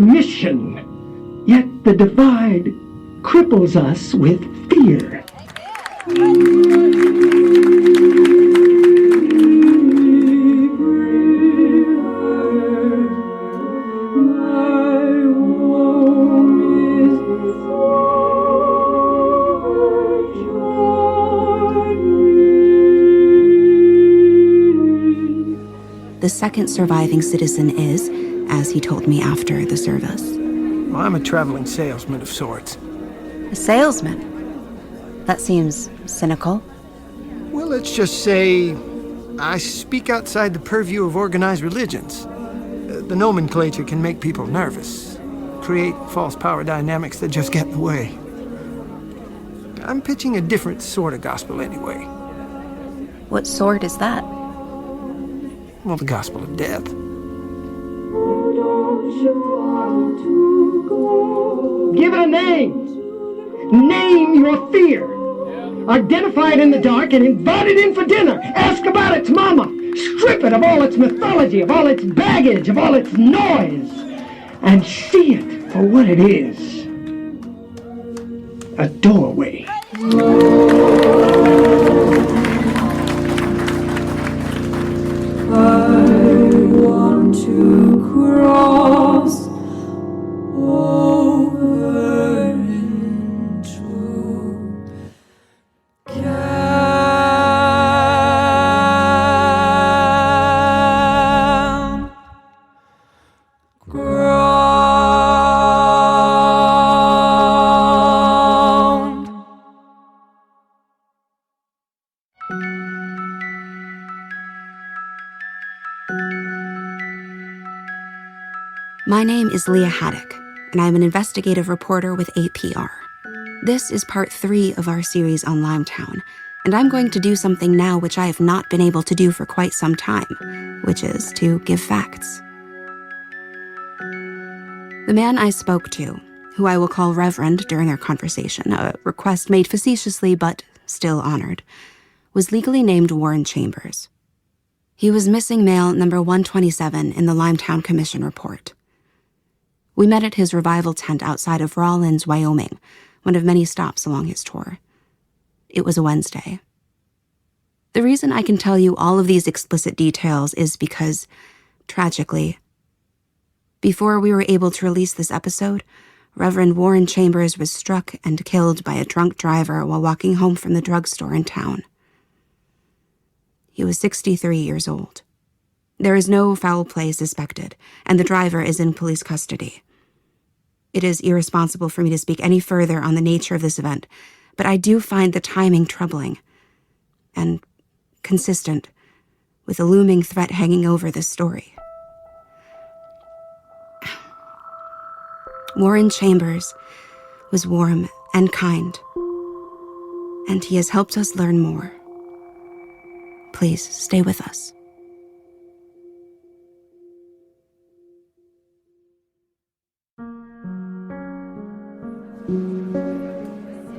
mission, yet the divide cripples us with fear. The second surviving citizen is, as he told me after the service. Well, I'm a traveling salesman of sorts. A salesman? That seems cynical. Well, let's just say I speak outside the purview of organized religions. The nomenclature can make people nervous, create false power dynamics that just get in the way. I'm pitching a different sort of gospel anyway. What sort is that? Well, the gospel of death. Give it a name. Name your fear. Identify it in the dark and invite it in for dinner. Ask about its mama. Strip it of all its mythology, of all its baggage, of all its noise. And see it for what it is. A doorway. To cross over into campground. My name is Leah Haddock, and I'm an investigative reporter with APR. This is part 3 of our series on Limetown, and I'm going to do something now which I have not been able to do for quite some time, which is to give facts. The man I spoke to, who I will call Reverend during our conversation, a request made facetiously but still honored, was legally named Warren Chambers. He was missing male number 127 in the Limetown Commission report. We met at his revival tent outside of Rawlins, Wyoming, one of many stops along his tour. It was a Wednesday. The reason I can tell you all of these explicit details is because, tragically, before we were able to release this episode, Reverend Warren Chambers was struck and killed by a drunk driver while walking home from the drugstore in town. He was 63 years old. There is no foul play suspected, and the driver is in police custody. It is irresponsible for me to speak any further on the nature of this event, but I do find the timing troubling and consistent with a looming threat hanging over this story. Warren Chambers was warm and kind, and he has helped us learn more. Please stay with us.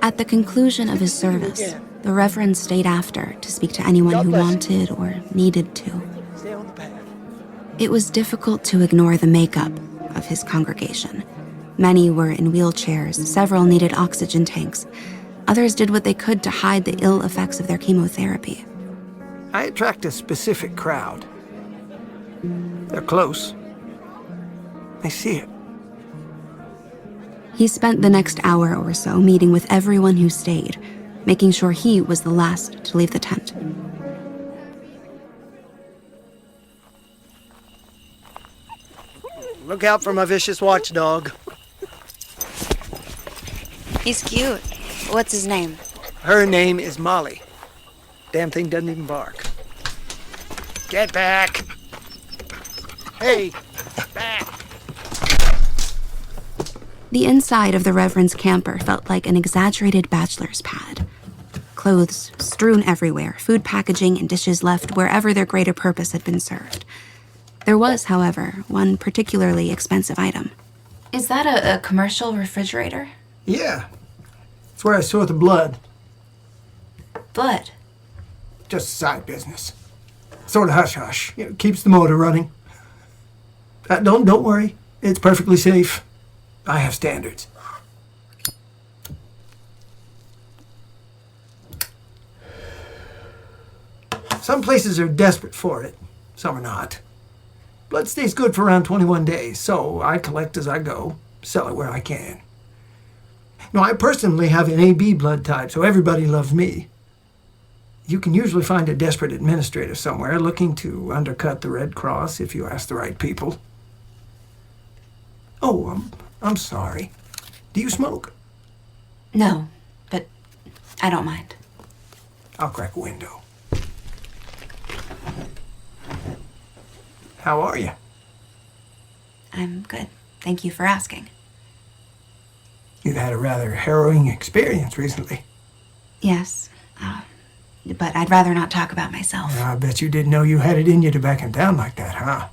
At the conclusion of his service, the Reverend stayed after to speak to anyone who wanted or needed to. It was difficult to ignore the makeup of his congregation. Many were in wheelchairs, several needed oxygen tanks. Others did what they could to hide the ill effects of their chemotherapy. I attract a specific crowd. They're close. I see it. He spent the next hour or so meeting with everyone who stayed, making sure he was the last to leave the tent. Look out for my vicious watchdog. He's cute. What's his name? Her name is Molly. Damn thing doesn't even bark. Get back! Hey, back! The inside of the Reverend's camper felt like an exaggerated bachelor's pad. Clothes strewn everywhere, food packaging and dishes left wherever their greater purpose had been served. There was, however, one particularly expensive item. Is that a commercial refrigerator? Yeah. It's where I store the blood. Blood? Just side business. Sort of hush-hush. Keeps the motor running. Don't worry. It's perfectly safe. I have standards. Some places are desperate for it. Some are not. Blood stays good for around 21 days, so I collect as I go, sell it where I can. Now, I personally have an AB blood type, so everybody loves me. You can usually find a desperate administrator somewhere looking to undercut the Red Cross if you ask the right people. Oh, I'm sorry. Do you smoke? No, but I don't mind. I'll crack a window. How are you? I'm good. Thank you for asking. You've had a rather harrowing experience recently. Yes, but I'd rather not talk about myself. I bet you didn't know you had it in you to back him down like that, huh?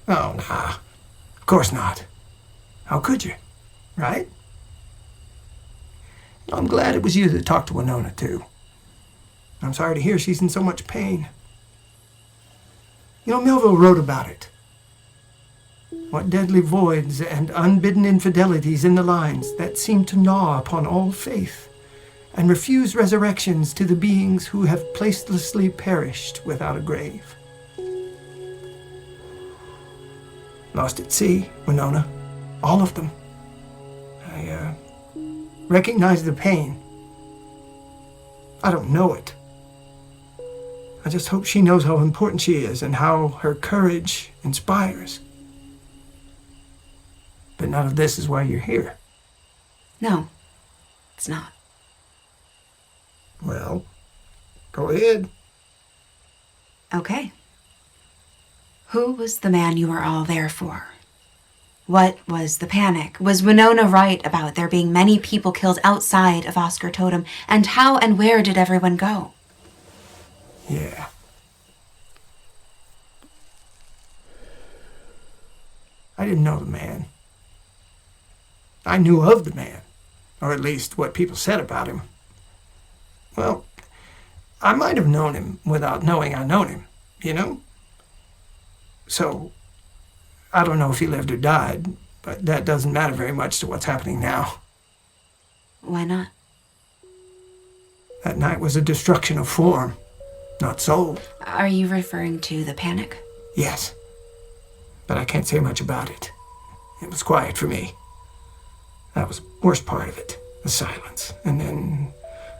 Oh, nah. Of course not. How could you? Right? I'm glad it was you that talked to Winona, too. I'm sorry to hear she's in so much pain. You know, Melville wrote about it. What deadly voids and unbidden infidelities in the lines that seem to gnaw upon all faith and refuse resurrections to the beings who have placelessly perished without a grave. Lost at sea, Winona. All of them. I recognize the pain. I don't know it. I just hope she knows how important she is and how her courage inspires. But none of this is why you're here. No, it's not. Well, go ahead. Okay. Who was the man you were all there for? What was the panic? Was Winona right about there being many people killed outside of Oscar Totem? And how and where did everyone go? Yeah. I didn't know the man. I knew of the man, or at least what people said about him. Well, I might have known him without knowing I known him, you know? So, I don't know if he lived or died, but that doesn't matter very much to what's happening now. Why not? That night was a destruction of form, not soul. Are you referring to the panic? Yes, but I can't say much about it. It was quiet for me. That was the worst part of it, the silence, and then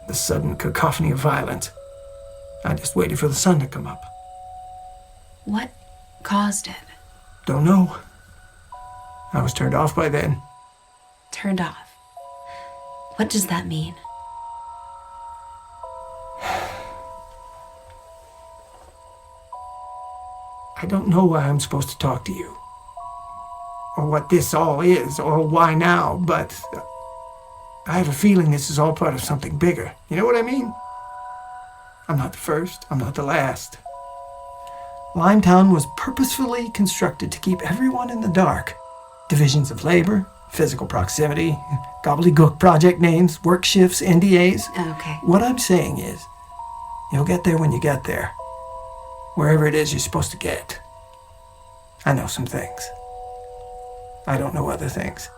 the sudden cacophony of violence. I just waited for the sun to come up. What caused it? Don't know. I was turned off by then. Turned off. What does that mean? I don't know why I'm supposed to talk to you, or what this all is, or why now, but I have a feeling this is all part of something bigger. You know what I mean? I'm not the first. I'm not the last. Limetown was purposefully constructed to keep everyone in the dark. Divisions of labor, physical proximity, gobbledygook project names, work shifts, NDAs. Okay. What I'm saying is, you'll get there when you get there. Wherever it is you're supposed to get. I know some things. I don't know other things.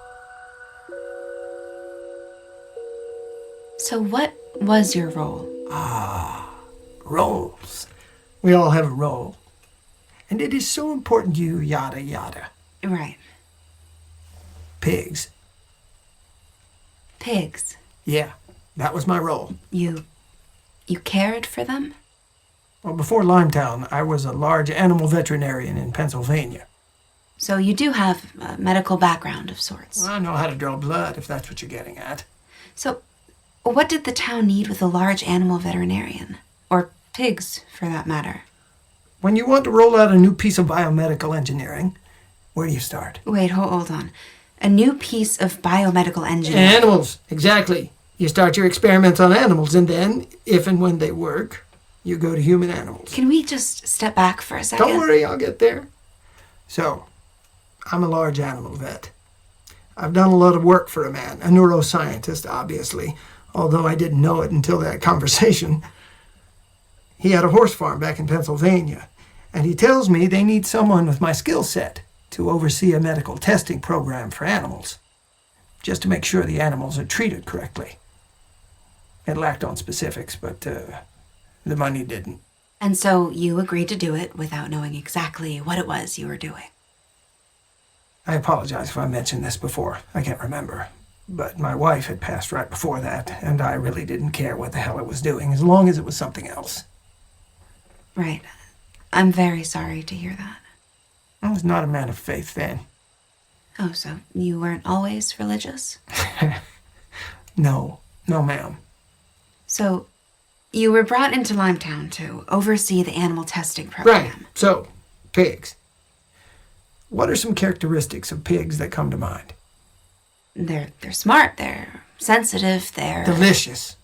So what was your role? Roles. We all have a role. And it is so important you yada yada. Right. Pigs. Pigs. Yeah, that was my role. You cared for them? Well, before Limetown, I was a large animal veterinarian in Pennsylvania. So you do have a medical background of sorts. I know how to draw blood, if that's what you're getting at. So what did the town need with a large animal veterinarian? Or pigs, for that matter? When you want to roll out a new piece of biomedical engineering, where do you start? Wait, hold on. A new piece of biomedical engineering. Animals, exactly. You start your experiments on animals, and then, if and when they work, you go to human animals. Can we just step back for a second? Don't worry, I'll get there. So, I'm a large animal vet. I've done a lot of work for a man, a neuroscientist, obviously, although I didn't know it until that conversation. He had a horse farm back in Pennsylvania, And he tells me they need someone with my skill set to oversee a medical testing program for animals, just to make sure the animals are treated correctly. It lacked on specifics, but the money didn't. And so you agreed to do it without knowing exactly what it was you were doing. I apologize if I mentioned this before. I can't remember. But my wife had passed right before that, and I really didn't care what the hell it was doing, as long as it was something else. Right. I'm very sorry to hear that. I was not a man of faith then. Oh, so you weren't always religious? No, ma'am. So you were brought into Limetown to oversee the animal testing program. Right. So, pigs. What are some characteristics of pigs that come to mind? They're smart, they're sensitive, they're... Delicious.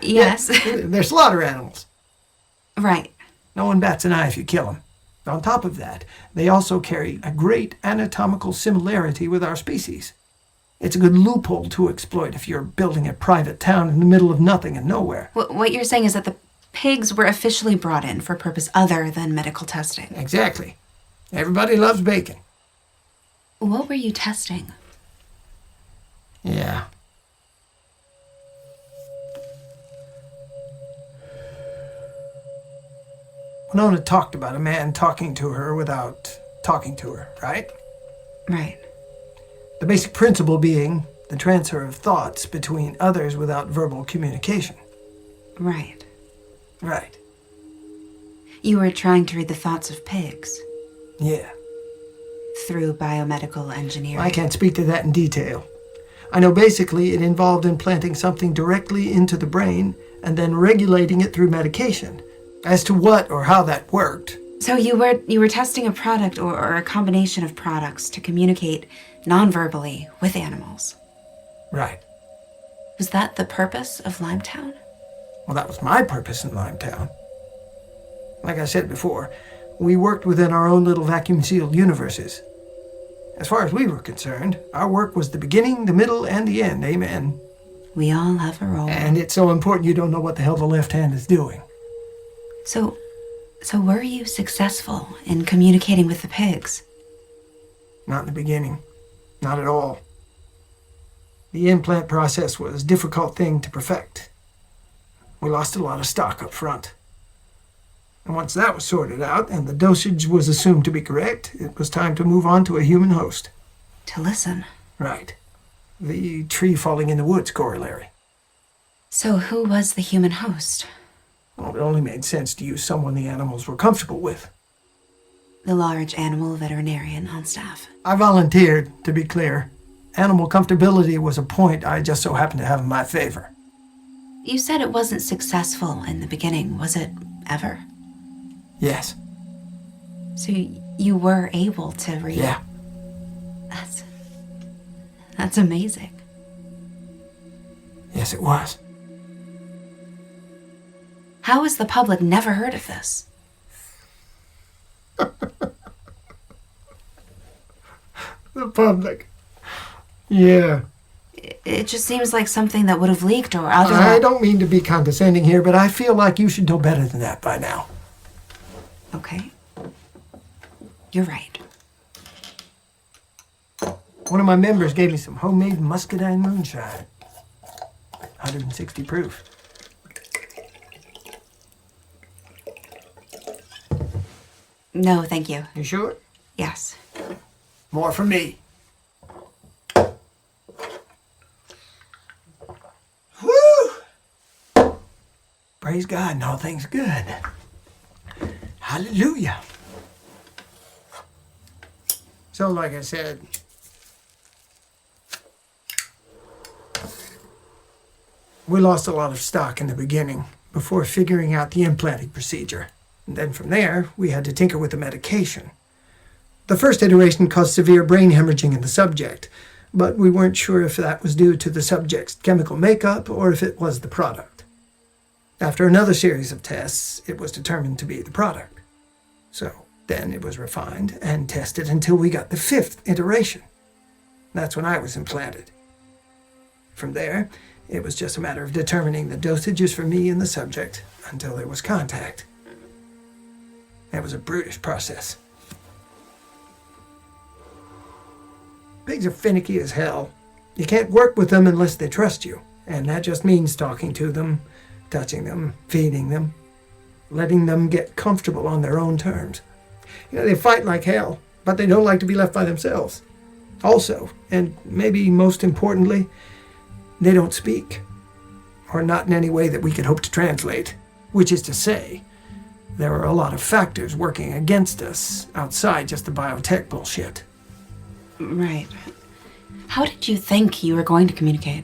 Yes. They're slaughter animals. Right. No one bats an eye if you kill them. On top of that, they also carry a great anatomical similarity with our species. It's a good loophole to exploit if you're building a private town in the middle of nothing and nowhere. What you're saying is that the pigs were officially brought in for a purpose other than medical testing. Exactly. Everybody loves bacon. What were you testing? Yeah. Winona talked about a man talking to her without talking to her, right? Right. The basic principle being the transfer of thoughts between others without verbal communication. Right. Right. You were trying to read the thoughts of pigs Yeah. through biomedical engineering. I can't speak to that in detail. I know basically it involved implanting something directly into the brain and then regulating it through medication. As to what or how that worked. So you were testing a product or a combination of products to communicate non-verbally with animals. Right. Was that the purpose of Limetown? Well, that was my purpose in Limetown. Like I said before, we worked within our own little vacuum-sealed universes. As far as we were concerned, our work was the beginning, the middle, and the end. Amen. We all have a role. And it's so important you don't know what the hell the left hand is doing. So were you successful in communicating with the pigs? Not in the beginning. Not at all. The implant process was a difficult thing to perfect. We lost a lot of stock up front. And once that was sorted out and the dosage was assumed to be correct, it was time to move on to a human host. To listen. Right. The tree falling in the woods corollary. So who was the human host? Well, it only made sense to use someone the animals were comfortable with. The large animal veterinarian on staff. I volunteered, to be clear. Animal comfortability was a point I just so happened to have in my favor. You said it wasn't successful in the beginning, was it ever? Yes. So you were able to read? Yeah. That's amazing. Yes, it was. How has the public never heard of this? The public. Yeah. It just seems like something that would have leaked or I otherwise... don't mean to be condescending here, but I feel like you should know better than that by now. Okay. You're right. One of my members gave me some homemade muscadine moonshine. 160 proof. No, thank you. You sure? Yes. More for me. Woo! Praise God and all things good. Hallelujah. So, like I said, we lost a lot of stock in the beginning before figuring out the implanting procedure. And then from there, we had to tinker with the medication. The first iteration caused severe brain hemorrhaging in the subject, but we weren't sure if that was due to the subject's chemical makeup or if it was the product. After another series of tests, it was determined to be the product. So then it was refined and tested until we got the 5th iteration. That's when I was implanted. From there, it was just a matter of determining the dosages for me and the subject until there was contact. That was a brutish process. Pigs are finicky as hell. You can't work with them unless they trust you, and that just means talking to them, touching them, feeding them, letting them get comfortable on their own terms. They fight like hell, but they don't like to be left by themselves. Also, and maybe most importantly, they don't speak, or not in any way that we could hope to translate, which is to say, there are a lot of factors working against us outside just the biotech bullshit. Right. How did you think you were going to communicate?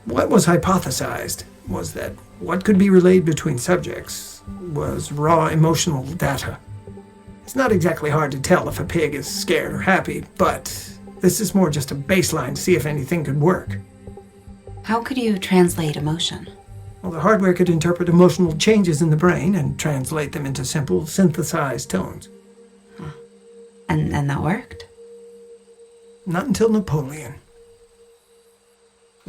What was hypothesized was that what could be relayed between subjects was raw emotional data. It's not exactly hard to tell if a pig is scared or happy, but this is more just a baseline to see if anything could work. How could you translate emotion? Well, the hardware could interpret emotional changes in the brain and translate them into simple, synthesized tones. And that worked? Not until Napoleon.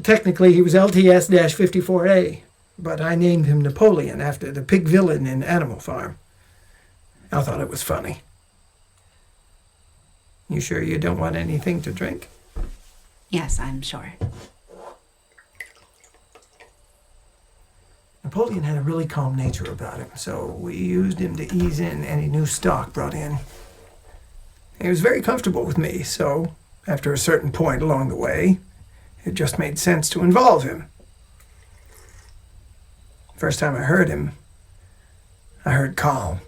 Technically, he was LTS-54A, but I named him Napoleon after the pig villain in Animal Farm. I thought it was funny. You sure you don't want anything to drink? Yes, I'm sure. Napoleon had a really calm nature about him, so we used him to ease in any new stock brought in. He was very comfortable with me, so after a certain point along the way, it just made sense to involve him. First time I heard him, I heard calm.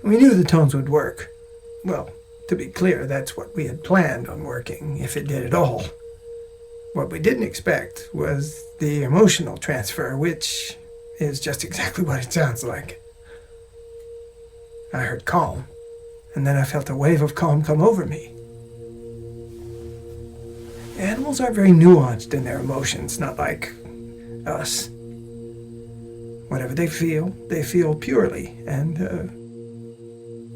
We knew the tones would work. Well, to be clear, that's what we had planned on working, if it did at all. What we didn't expect was the emotional transfer, which is just exactly what it sounds like. I heard calm, and then I felt a wave of calm come over me. Animals are very nuanced in their emotions, not like us. Whatever they feel purely and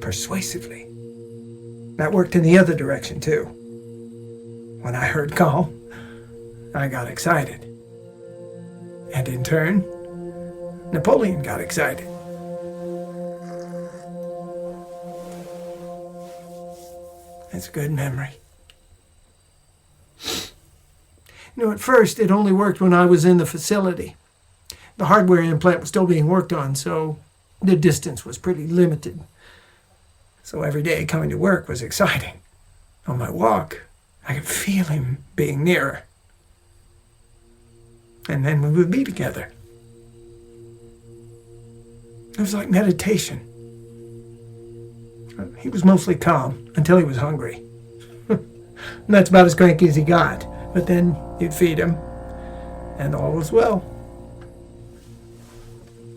persuasively. That worked in the other direction, too. When I heard calm, I got excited. And in turn, Napoleon got excited. That's a good memory. At first, it only worked when I was in the facility. The hardware implant was still being worked on, so the distance was pretty limited. So every day coming to work was exciting. On my walk, I could feel him being nearer. And then we would be together. It was like meditation. He was mostly calm until he was hungry. And that's about as cranky as he got. But then you'd feed him, and all was well.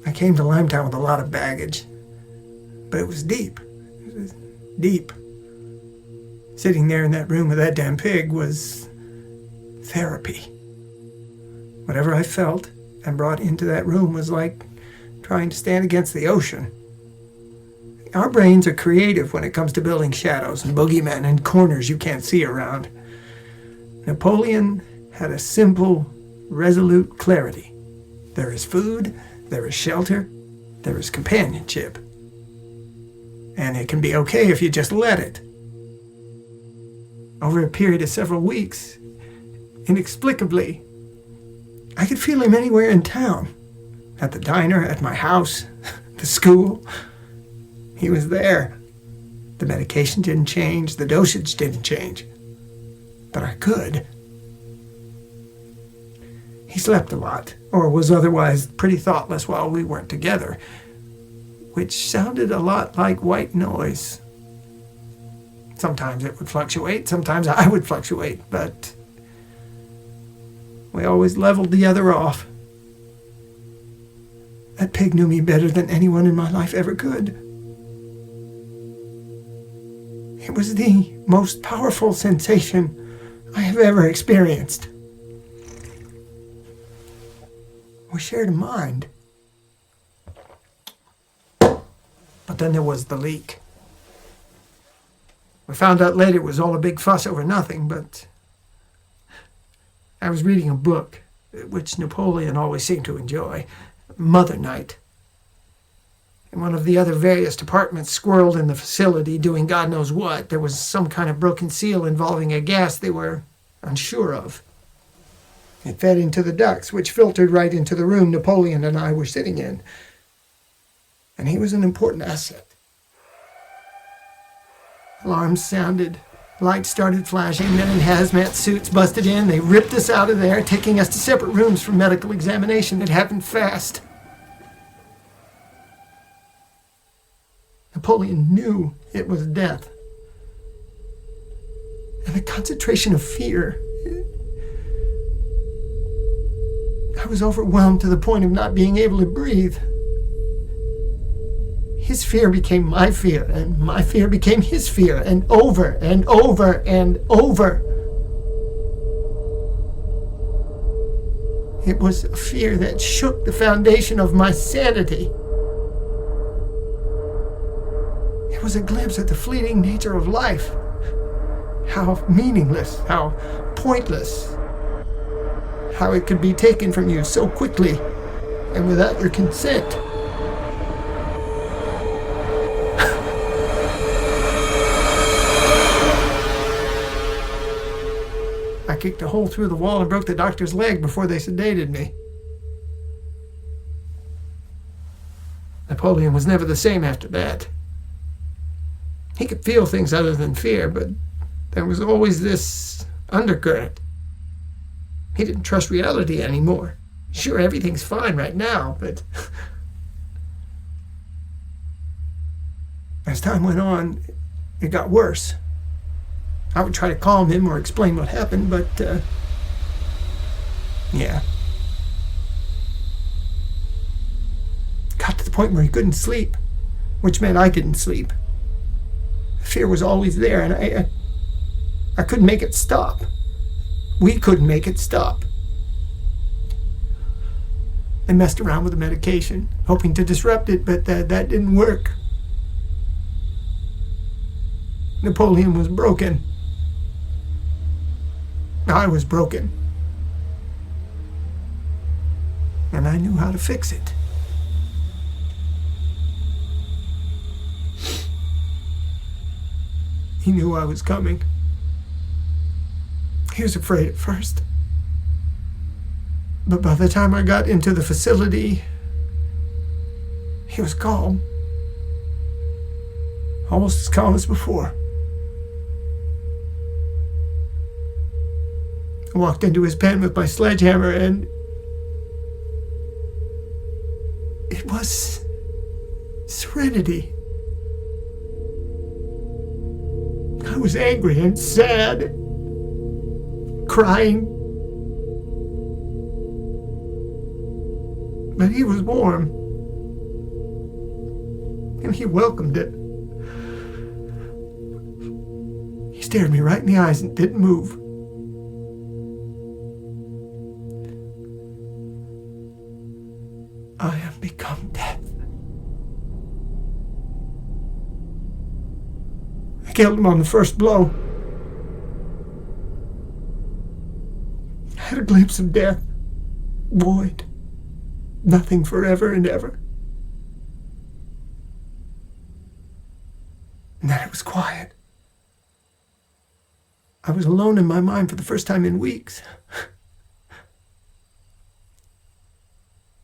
I came to Limetown with a lot of baggage, but it was deep. It was deep. Sitting there in that room with that damn pig was therapy. Whatever I felt and brought into that room was like trying to stand against the ocean. Our brains are creative when it comes to building shadows and boogeymen and corners you can't see around. Napoleon had a simple, resolute clarity. There is food, there is shelter, there is companionship. And it can be okay if you just let it. Over a period of several weeks, inexplicably, I could feel him anywhere in town. At the diner, at my house, the school. He was there. The medication didn't change, the dosage didn't change. But I could. He slept a lot, or was otherwise pretty thoughtless while we weren't together, which sounded a lot like white noise. Sometimes it would fluctuate, sometimes I would fluctuate, but we always leveled the other off. That pig knew me better than anyone in my life ever could. It was the most powerful sensation I have ever experienced. We shared a mind. But then there was the leak. We found out later it was all a big fuss over nothing, but I was reading a book, which Napoleon always seemed to enjoy, Mother Night. In one of the other various departments squirreled in the facility doing God knows what, there was some kind of broken seal involving a gas they were unsure of. It fed into the ducts, which filtered right into the room Napoleon and I were sitting in. And he was an important asset. Alarms sounded. Lights started flashing. Men in hazmat suits busted in. They ripped us out of there, taking us to separate rooms for medical examination. It happened fast. Napoleon knew it was death. And the concentration of fear. I was overwhelmed to the point of not being able to breathe. His fear became my fear, and my fear became his fear, and over and over and over. It was a fear that shook the foundation of my sanity. It was a glimpse at the fleeting nature of life. How meaningless, how pointless, how it could be taken from you so quickly and without your consent. I kicked a hole through the wall and broke the doctor's leg before they sedated me. Napoleon was never the same after that. He could feel things other than fear, but there was always this undercurrent. He didn't trust reality anymore. Sure, everything's fine right now, but as time went on, it got worse. I would try to calm him or explain what happened, but, yeah. Got to the point where he couldn't sleep, which meant I couldn't sleep. Fear was always there, and I couldn't make it stop. We couldn't make it stop. I messed around with the medication, hoping to disrupt it, but that didn't work. Napoleon was broken. I was broken. And I knew how to fix it. He knew I was coming. He was afraid at first. But by the time I got into the facility, he was calm. Almost as calm as before. I walked into his pen with my sledgehammer, and it was serenity. I was angry and sad, crying, but he was warm, and he welcomed it. He stared me right in the eyes and didn't move. I have become death. I killed him on the first blow. I had a glimpse of death. Void. Nothing forever and ever. And then it was quiet. I was alone in my mind for the first time in weeks.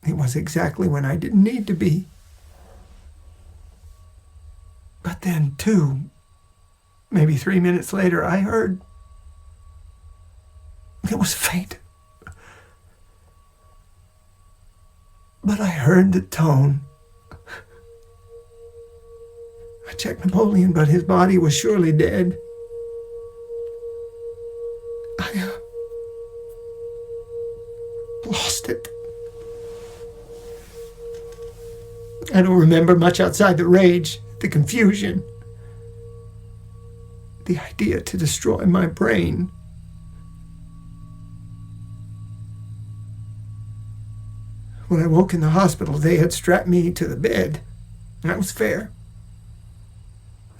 It was exactly when I didn't need to be. But then, 2, maybe 3 minutes later, I heard. It was faint. But I heard the tone. I checked Napoleon, but his body was surely dead. I lost it. I don't remember much outside the rage, the confusion, the idea to destroy my brain. When I woke in the hospital, they had strapped me to the bed. That was fair.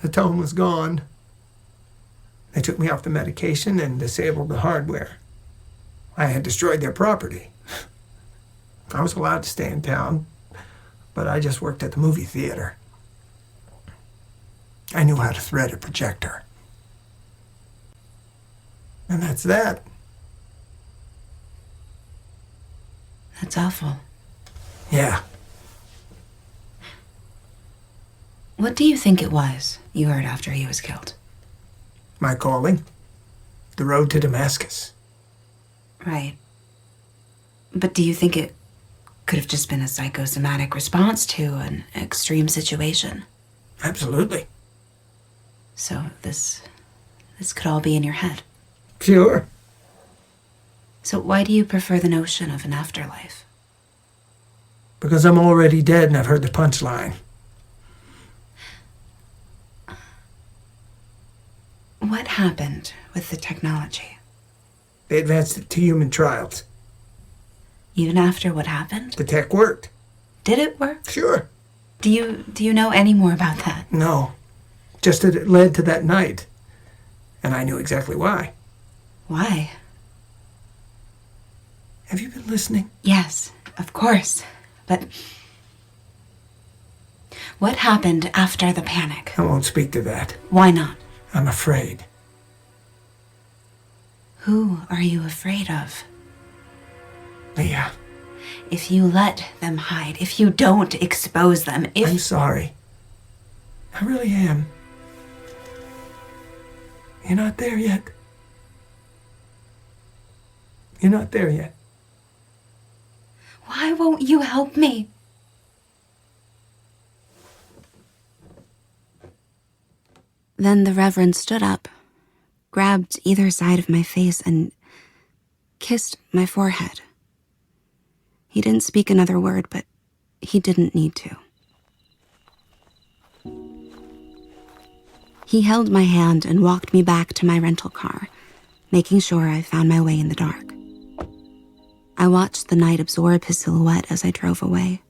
The tone was gone. They took me off the medication and disabled the hardware. I had destroyed their property. I was allowed to stay in town, but I just worked at the movie theater. I knew how to thread a projector. And that's that. That's awful. Yeah. What do you think it was you heard after he was killed? My calling. The road to Damascus. Right. But do you think it could have just been a psychosomatic response to an extreme situation? Absolutely. So this could all be in your head. Sure. So why do you prefer the notion of an afterlife? Because I'm already dead and I've heard the punchline. What happened with the technology? They advanced it to human trials. Even after what happened? The tech worked. Did it work? Sure. Do you know any more about that? No. Just that it led to that night. And I knew exactly why. Why? Have you been listening? Yes, of course. But what happened after the panic? I won't speak to that. Why not? I'm afraid. Who are you afraid of? Leah, If you let them hide, if you don't expose them, I'm sorry. I really am. You're not there yet. You're not there yet. Why won't you help me? Then the Reverend stood up, grabbed either side of my face, and kissed my forehead. He didn't speak another word, but he didn't need to. He held my hand and walked me back to my rental car, making sure I found my way in the dark. I watched the night absorb his silhouette as I drove away.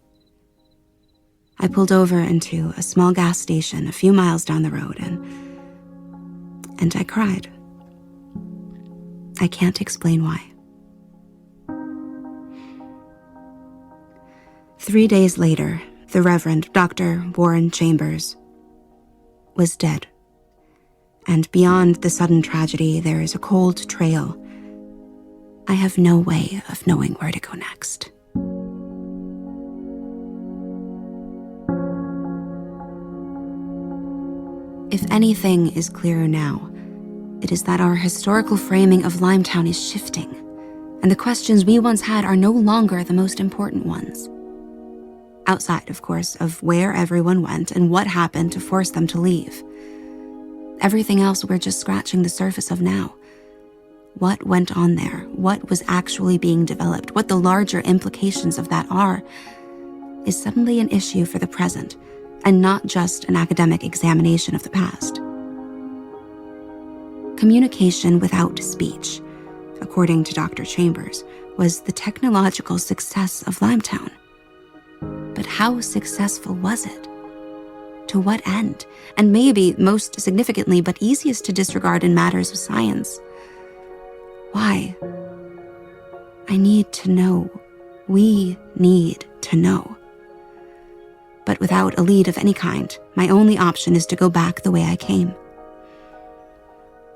I pulled over into a small gas station a few miles down the road and I cried. I can't explain why. 3 days later, the Reverend Dr. Warren Chambers was dead. And beyond the sudden tragedy, there is a cold trail. I have no way of knowing where to go next. If anything is clearer now, it is that our historical framing of Limetown is shifting, and the questions we once had are no longer the most important ones. Outside, of course, of where everyone went and what happened to force them to leave. Everything else we're just scratching the surface of now. What went on there, what was actually being developed, what the larger implications of that are, is suddenly an issue for the present, and not just an academic examination of the past. Communication without speech, according to Dr. Chambers, was the technological success of Limetown. But how successful was it? To what end? And maybe, most significantly, but easiest to disregard in matters of science, why? I need to know. We need to know. But without a lead of any kind, my only option is to go back the way I came.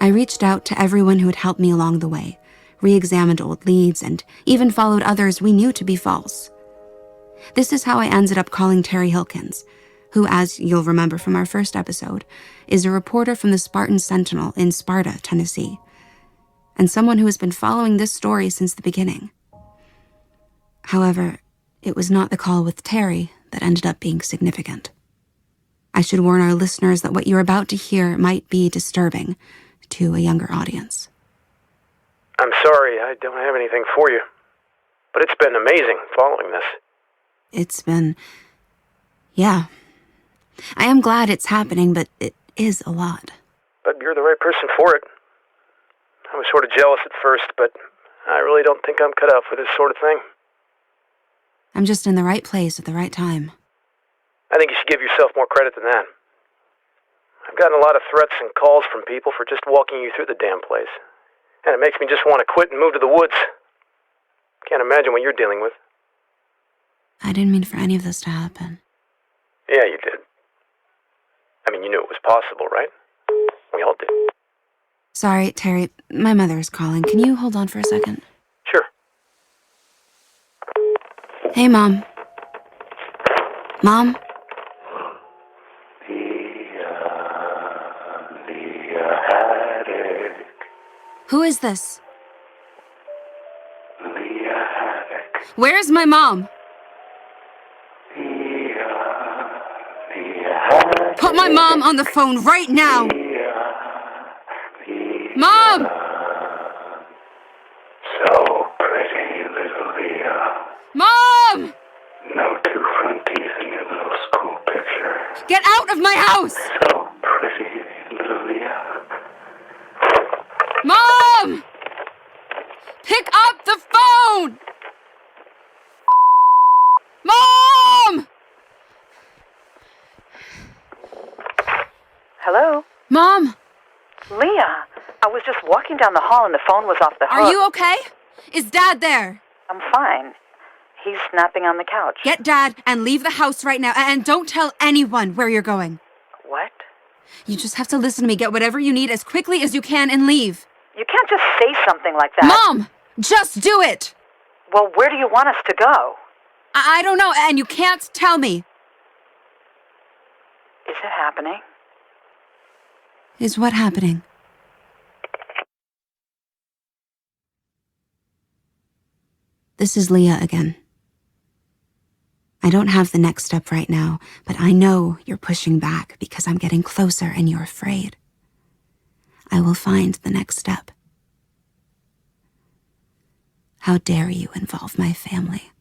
I reached out to everyone who had helped me along the way, re-examined old leads, and even followed others we knew to be false. This is how I ended up calling Terry Hilkins, who, as you'll remember from our first episode, is a reporter from the Spartan Sentinel in Sparta, Tennessee, and someone who has been following this story since the beginning. However, it was not the call with Terry that ended up being significant. I should warn our listeners that what you're about to hear might be disturbing to a younger audience. I'm sorry, I don't have anything for you. But it's been amazing following this. It's been... yeah. I am glad it's happening, but it is a lot. But you're the right person for it. I was sort of jealous at first, but I really don't think I'm cut out for this sort of thing. I'm just in the right place at the right time. I think you should give yourself more credit than that. I've gotten a lot of threats and calls from people for just walking you through the damn place. And it makes me just want to quit and move to the woods. Can't imagine what you're dealing with. I didn't mean for any of this to happen. Yeah, you did. I mean, you knew it was possible, right? We all did. Sorry, Terry. My mother is calling. Can you hold on for a second? Sure. Hey, Mom. Mom? Leah Haddock. Who is this? Leah Haddock. Where's my mom? Leah Haddock. Put my mom on the phone right now! Mom! So pretty, little Leah. Mom! No two front teeth in your little school picture. Get out of my house! So pretty, little Leah. Mom! Pick up the phone! Mom! Hello? Mom, Leah, I was just walking down the hall and the phone was off the hook. are you okay? Is Dad there? I'm fine. He's napping on the couch. Get Dad and leave the house right now, and don't tell anyone where you're going. What? You just have to listen to me, get whatever you need as quickly as you can, and leave. You can't just say something like that. Mom! Just do it! Well, where do you want us to go? I don't know, and you can't tell me. Is it happening? Is what happening? This is Leah again. I don't have the next step right now, but I know you're pushing back because I'm getting closer and you're afraid. I will find the next step. How dare you involve my family?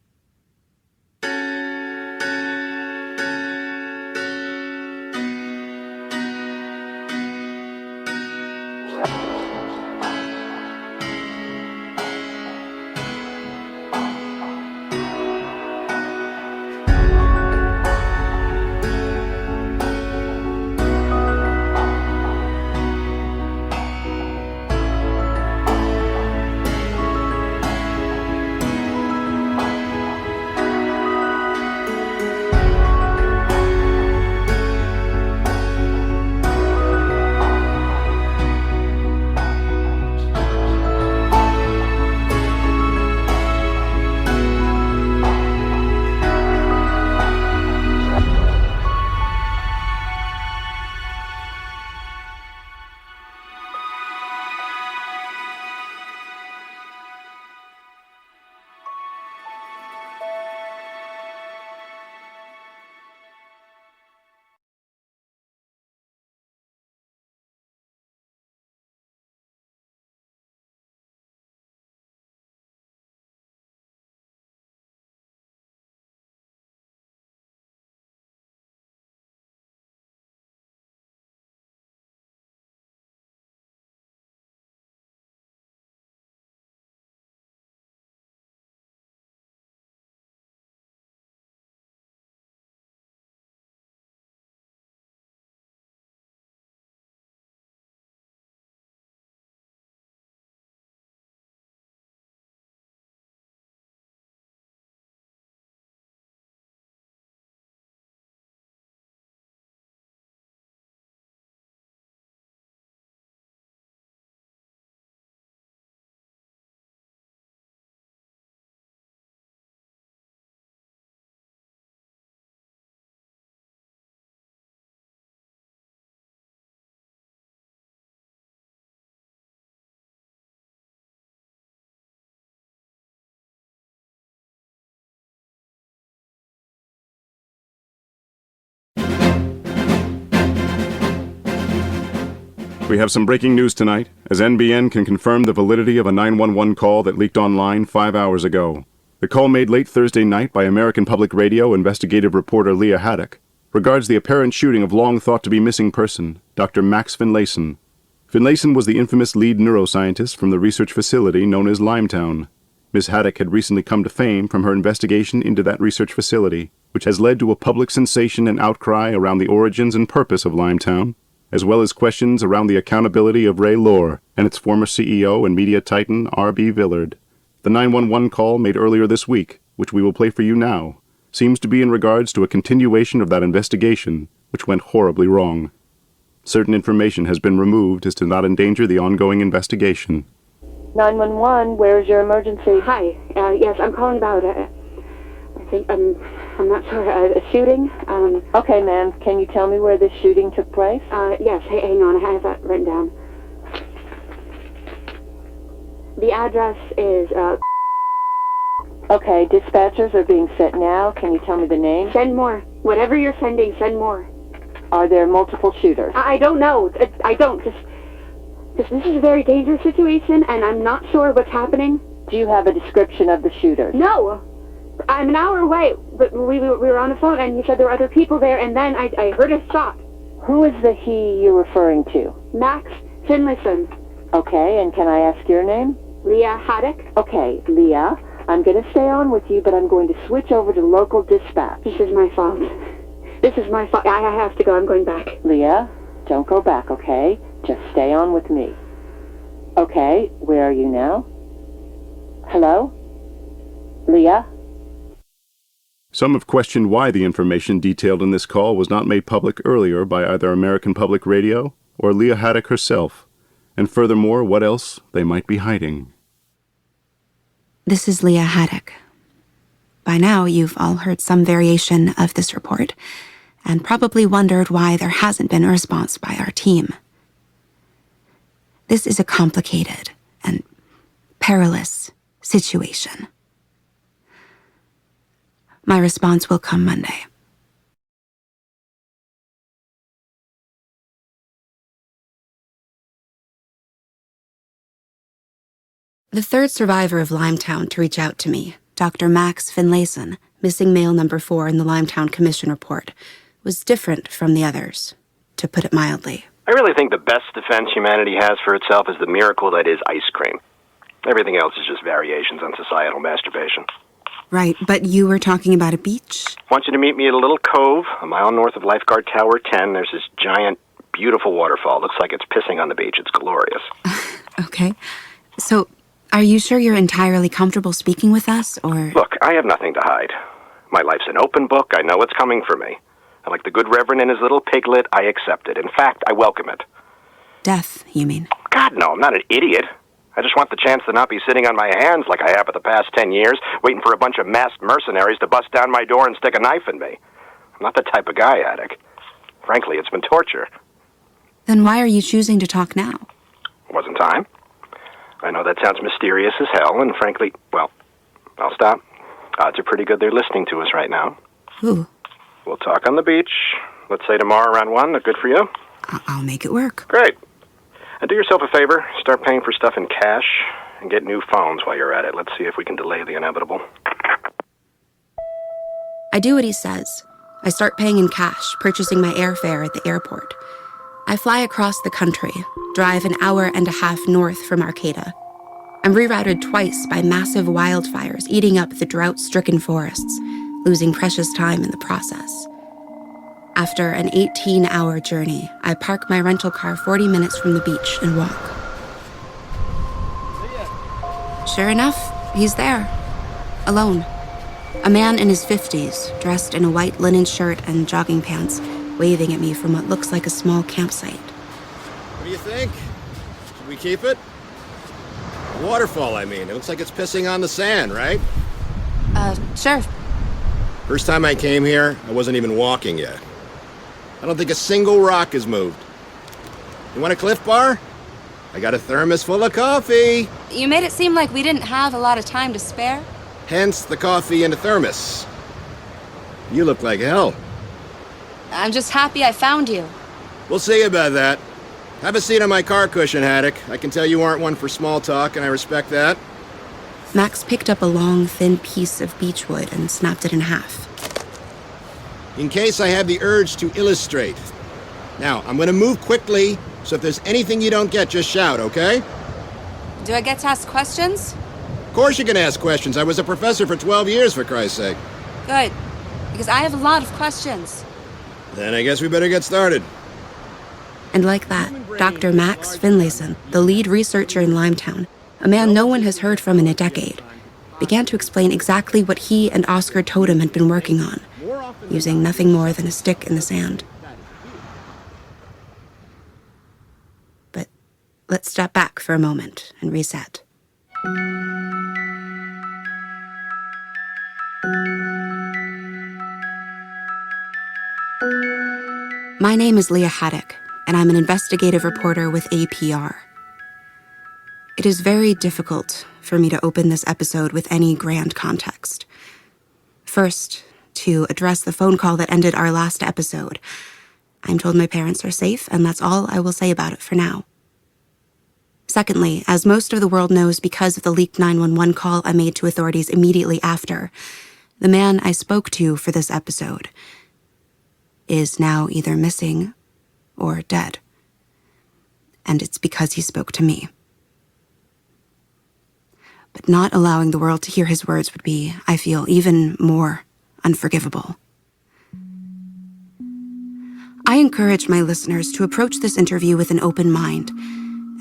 We have some breaking news tonight, as NBN can confirm the validity of a 911 call that leaked online 5 hours ago. The call made late Thursday night by American Public Radio investigative reporter Leah Haddock regards the apparent shooting of long-thought-to-be missing person, Dr. Max Finlayson. Finlayson was the infamous lead neuroscientist from the research facility known as Limetown. Ms. Haddock had recently come to fame from her investigation into that research facility, which has led to a public sensation and outcry around the origins and purpose of Limetown, as well as questions around the accountability of Ray Lohr and its former CEO and media titan R.B. Villard. The 911 call made earlier this week, which we will play for you now, seems to be in regards to a continuation of that investigation, which went horribly wrong. Certain information has been removed as to not endanger the ongoing investigation. 911, where's your emergency? Hi. Yes, I'm calling about, I think, I'm not sure, a shooting. Okay, ma'am, can you tell me where this shooting took place? Yes, hang on, I have that written down. The address is, Okay, dispatchers are being sent now. Can you tell me the name? Send more. Whatever you're sending, send more. Are there multiple shooters? I don't know. I don't. Just this is a very dangerous situation, and I'm not sure what's happening. Do you have a description of the shooters? No. I'm an hour away, but we were on the phone, and he said there were other people there, and then I heard a shot. Who is the he you're referring to? Max Finlayson. Okay, and can I ask your name? Leah Haddock. Okay, Leah, I'm going to stay on with you, but I'm going to switch over to local dispatch. This is my fault. This is my fault. I have to go. I'm going back. Leah, don't go back, okay? Just stay on with me. Okay, where are you now? Hello? Leah? Some have questioned why the information detailed in this call was not made public earlier by either American Public Radio or Leah Haddock herself, and furthermore, what else they might be hiding. This is Leah Haddock. By now, you've all heard some variation of this report, and probably wondered why there hasn't been a response by our team. This is a complicated and perilous situation. My response will come Monday. The third survivor of Limetown to reach out to me, Dr. Max Finlayson, missing male number 4 in the Limetown Commission report, was different from the others, to put it mildly. I really think the best defense humanity has for itself is the miracle that is ice cream. Everything else is just variations on societal masturbation. Right, but you were talking about a beach? I want you to meet me at a little cove a mile north of Lifeguard Tower 10. There's this giant, beautiful waterfall. Looks like it's pissing on the beach. It's glorious. Okay. So, are you sure you're entirely comfortable speaking with us, or...? Look, I have nothing to hide. My life's an open book. I know what's coming for me. And like the good Reverend and his little piglet, I accept it. In fact, I welcome it. Death, you mean? God, no, I'm not an idiot. I just want the chance to not be sitting on my hands like I have for the past 10 years, waiting for a bunch of masked mercenaries to bust down my door and stick a knife in me. I'm not the type of guy, Haddock. Frankly, it's been torture. Then why are you choosing to talk now? Wasn't time. I know that sounds mysterious as hell, and frankly, well, I'll stop. Odds are pretty good they're listening to us right now. Who? We'll talk on the beach. Let's say tomorrow around 1. That good for you? I'll make it work. Great. And do yourself a favor. Start paying for stuff in cash and get new phones while you're at it. Let's see if we can delay the inevitable. I do what he says. I start paying in cash, purchasing my airfare at the airport. I fly across the country, drive an hour and a half north from Arcata. I'm rerouted twice by massive wildfires eating up the drought-stricken forests, losing precious time in the process. After an 18-hour journey, I park my rental car 40 minutes from the beach and walk. Sure enough, he's there, alone. A man in his 50s, dressed in a white linen shirt and jogging pants, waving at me from what looks like a small campsite. What do you think? Should we keep it? A waterfall, I mean. It looks like it's pissing on the sand, right? Sure. First time I came here, I wasn't even walking yet. I don't think a single rock has moved. You want a Cliff Bar? I got a thermos full of coffee. You made it seem like we didn't have a lot of time to spare. Hence the coffee in a thermos. You look like hell. I'm just happy I found you. We'll see about that. Have a seat on my car cushion, Haddock. I can tell you aren't one for small talk, and I respect that. Max picked up a long, thin piece of beechwood and snapped it in half. In case I have the urge to illustrate. Now, I'm gonna move quickly, so if there's anything you don't get, just shout, okay? Do I get to ask questions? Of course you can ask questions. I was a professor for 12 years, for Christ's sake. Good, because I have a lot of questions. Then I guess we better get started. And like that, Dr. Max Finlayson, the lead researcher in Limetown, a man no one has heard from in a decade, began to explain exactly what he and Oscar Totem had been working on, using nothing more than a stick in the sand. But let's step back for a moment and reset. My name is Leah Haddock, and I'm an investigative reporter with APR. It is very difficult for me to open this episode with any grand context. First, to address the phone call that ended our last episode. I'm told my parents are safe, and that's all I will say about it for now. Secondly, as most of the world knows because of the leaked 911 call I made to authorities immediately after, the man I spoke to for this episode is now either missing or dead. And it's because he spoke to me. But not allowing the world to hear his words would be, I feel, even more unforgivable. I encourage my listeners to approach this interview with an open mind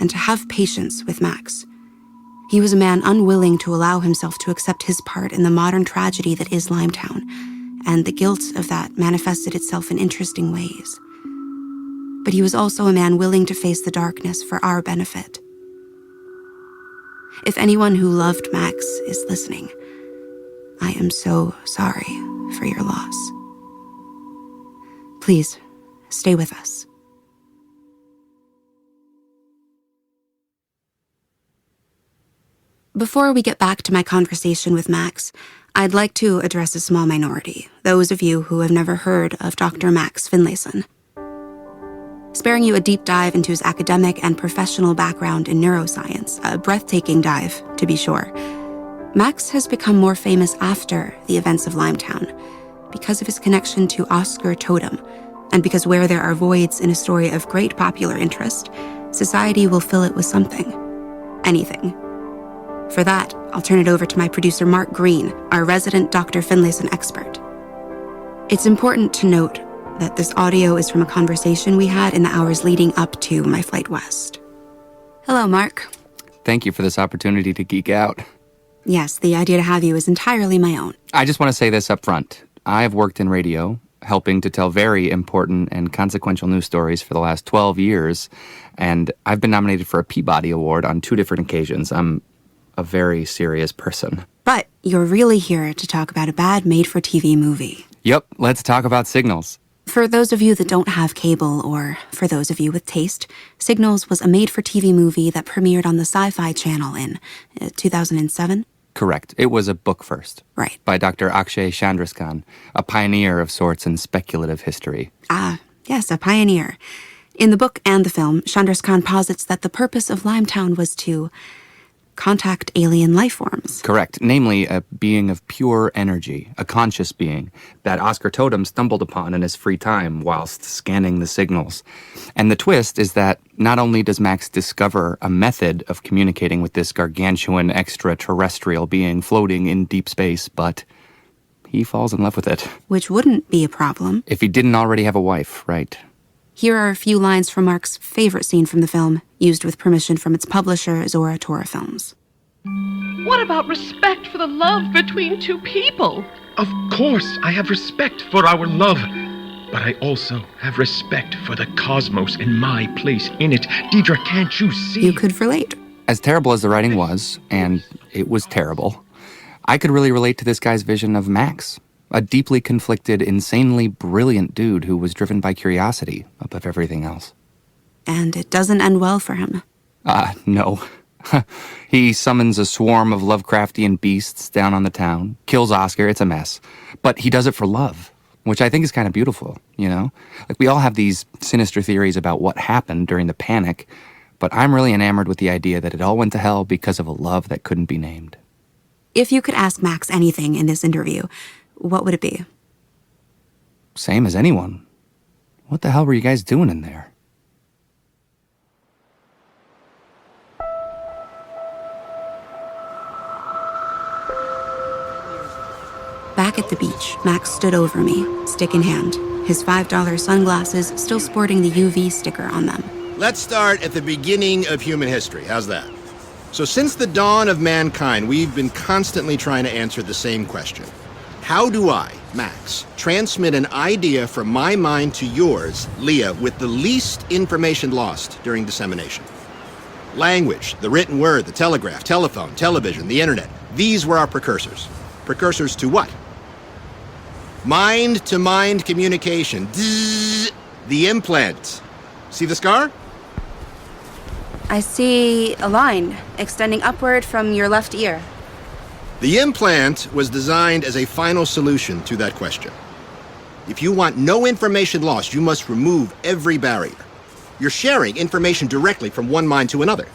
and to have patience with Max. He was a man unwilling to allow himself to accept his part in the modern tragedy that is Limetown, and the guilt of that manifested itself in interesting ways. But he was also a man willing to face the darkness for our benefit. If anyone who loved Max is listening, I am so sorry for your loss. Please, stay with us. Before we get back to my conversation with Max, I'd like to address a small minority, those of you who have never heard of Dr. Max Finlayson. Sparing you a deep dive into his academic and professional background in neuroscience, a breathtaking dive, to be sure, Max has become more famous after the events of Limetown because of his connection to Oscar Totem, and because where there are voids in a story of great popular interest, society will fill it with something. Anything. For that, I'll turn it over to my producer Mark Green, our resident Dr. Finlayson expert. It's important to note that this audio is from a conversation we had in the hours leading up to my flight west. Hello, Mark. Thank you for this opportunity to geek out. Yes, the idea to have you is entirely my own. I just want to say this up front. I have worked in radio, helping to tell very important and consequential news stories for the last 12 years, and I've been nominated for a Peabody Award on 2 different occasions. I'm a very serious person. But you're really here to talk about a bad made-for-TV movie. Yep, let's talk about Signals. For those of you that don't have cable, or for those of you with taste, Signals was a made-for-TV movie that premiered on the Sci-Fi Channel in 2007. Correct. It was a book first. Right. By Dr. Akshay Chandrasekhar, a pioneer of sorts in speculative history. Ah, yes, a pioneer. In the book and the film, Chandrasekhar posits that the purpose of Limetown was to contact alien life forms. Correct. Namely, a being of pure energy, a conscious being, that Oscar Totem stumbled upon in his free time whilst scanning the signals. And the twist is that not only does Max discover a method of communicating with this gargantuan extraterrestrial being floating in deep space, but he falls in love with it. Which wouldn't be a problem if he didn't already have a wife, right? Here are a few lines from Mark's favorite scene from the film, used with permission from its publisher, Zora Tora Films. What about respect for the love between 2 people? Of course, I have respect for our love. But I also have respect for the cosmos and my place in it. Deidre, can't you see? You could relate. As terrible as the writing was, and it was terrible, I could really relate to this guy's vision of Max. A deeply conflicted, insanely brilliant dude who was driven by curiosity above everything else. And it doesn't end well for him. No. He summons a swarm of Lovecraftian beasts down on the town, kills Oscar, it's a mess. But he does it for love, which I think is kind of beautiful, you know? Like, we all have these sinister theories about what happened during the panic, but I'm really enamored with the idea that it all went to hell because of a love that couldn't be named. If you could ask Max anything in this interview, what would it be? Same as anyone. What the hell were you guys doing in there? Back at the beach, Max stood over me, stick in hand, his $5 sunglasses still sporting the UV sticker on them. Let's start at the beginning of human history. How's that? So since the dawn of mankind, we've been constantly trying to answer the same question. How do I, Max, transmit an idea from my mind to yours, Leah, with the least information lost during dissemination? Language, the written word, the telegraph, telephone, television, the internet. These were our precursors. Precursors to what? Mind-to-mind communication. Zzz, the implant. See the scar? I see a line extending upward from your left ear. The implant was designed as a final solution to that question. If you want no information lost, you must remove every barrier. You're sharing information directly from one mind to another.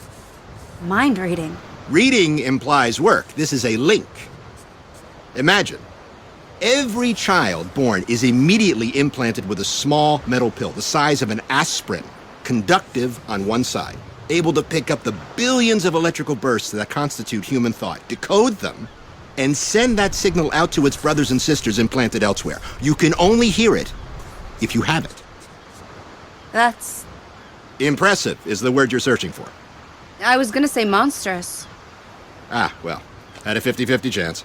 Mind reading. Reading implies work. This is a link. Imagine, every child born is immediately implanted with a small metal pill the size of an aspirin, conductive on one side, able to pick up the billions of electrical bursts that constitute human thought, decode them, and send that signal out to its brothers and sisters implanted elsewhere. You can only hear it if you have it. That's... Impressive is the word you're searching for. I was gonna say monstrous. Ah, well, had a 50-50 chance.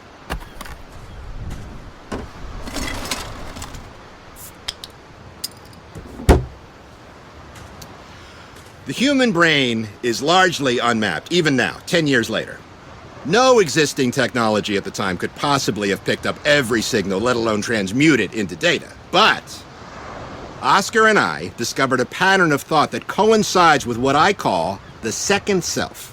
The human brain is largely unmapped, even now, 10 years later. No existing technology at the time could possibly have picked up every signal, let alone transmute it into data. But Oscar and I discovered a pattern of thought that coincides with what I call the second self.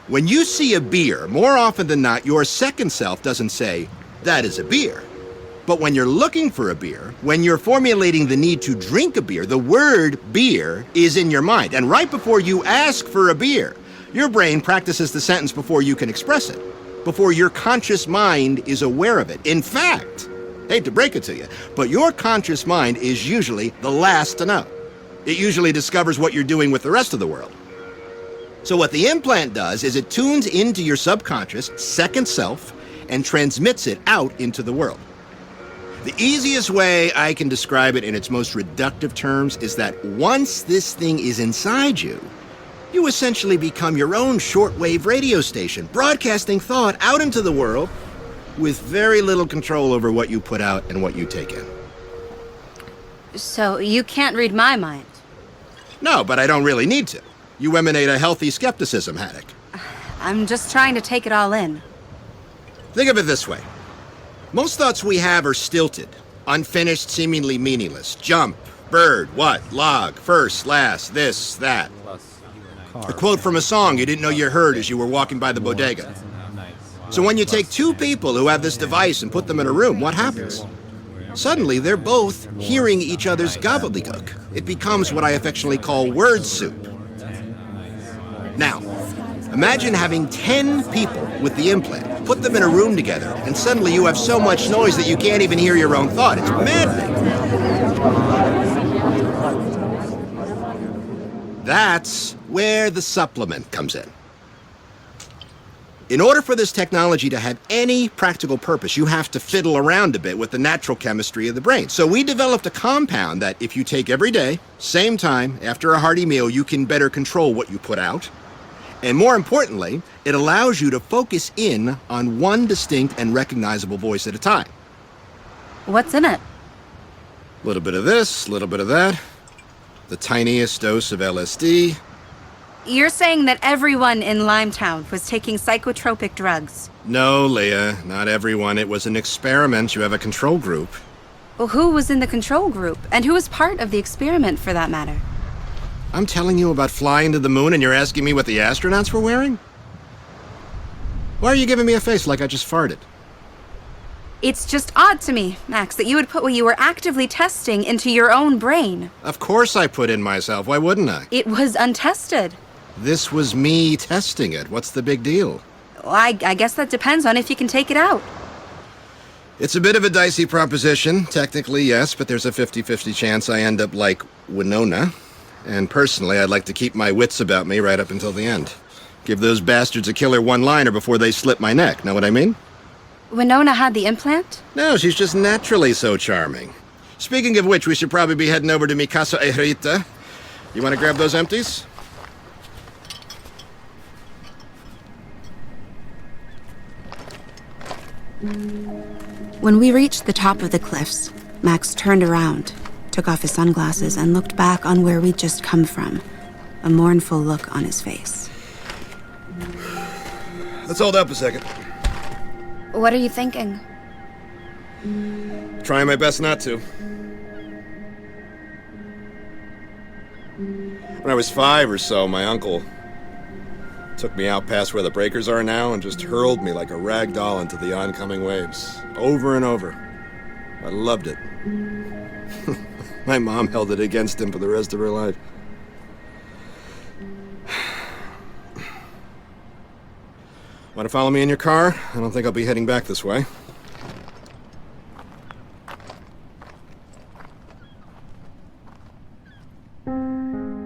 When you see a beer, more often than not, your second self doesn't say, "That is a beer." But when you're looking for a beer, when you're formulating the need to drink a beer, the word beer is in your mind. And right before you ask for a beer, your brain practices the sentence before you can express it, before your conscious mind is aware of it. In fact, hate to break it to you, but your conscious mind is usually the last to know. It usually discovers what you're doing with the rest of the world. So what the implant does is it tunes into your subconscious second self and transmits it out into the world. The easiest way I can describe it in its most reductive terms is that once this thing is inside you, you essentially become your own shortwave radio station, broadcasting thought out into the world with very little control over what you put out and what you take in. So you can't read my mind? No, but I don't really need to. You emanate a healthy skepticism, Haddock. I'm just trying to take it all in. Think of it this way. Most thoughts we have are stilted, unfinished, seemingly meaningless. Jump, bird, what, log, first, last, this, that. A quote from a song you didn't know you heard as you were walking by the bodega. So when you take two people who have this device and put them in a room, what happens? Suddenly, they're both hearing each other's gobbledygook. It becomes what I affectionately call word soup. Now, imagine having 10 people with the implant. Put them in a room together, and suddenly you have so much noise that you can't even hear your own thought. It's maddening. That's where the supplement comes in. In order for this technology to have any practical purpose, you have to fiddle around a bit with the natural chemistry of the brain. So we developed a compound that if you take every day, same time, after a hearty meal, you can better control what you put out. And more importantly, it allows you to focus in on one distinct and recognizable voice at a time. What's in it? A little bit of this, a little bit of that. The tiniest dose of LSD. You're saying that everyone in Limetown was taking psychotropic drugs? No, Leah, not everyone. It was an experiment. You have a control group. Well, who was in the control group? And who was part of the experiment, for that matter? I'm telling you about flying to the moon and you're asking me what the astronauts were wearing? Why are you giving me a face like I just farted? It's just odd to me, Max, that you would put what you were actively testing into your own brain. Of course I put in myself. Why wouldn't I? It was untested. This was me testing it. What's the big deal? Well, I guess that depends on if you can take it out. It's a bit of a dicey proposition. Technically, yes, but there's a 50-50 chance I end up like Winona. And personally, I'd like to keep my wits about me right up until the end. Give those bastards a killer one-liner before they slip my neck. Know what I mean? Winona had the implant? No, she's just naturally so charming. Speaking of which, we should probably be heading over to mi casa Erita. You want to grab those empties? When we reached the top of the cliffs, Max turned around, took off his sunglasses, and looked back on where we'd just come from, a mournful look on his face. Let's hold up a second. What are you thinking? Trying my best not to. When I was 5 or so, my uncle took me out past where the breakers are now and just hurled me like a rag doll into the oncoming waves, over and over. I loved it. My mom held it against him for the rest of her life. Want to follow me in your car? I don't think I'll be heading back this way.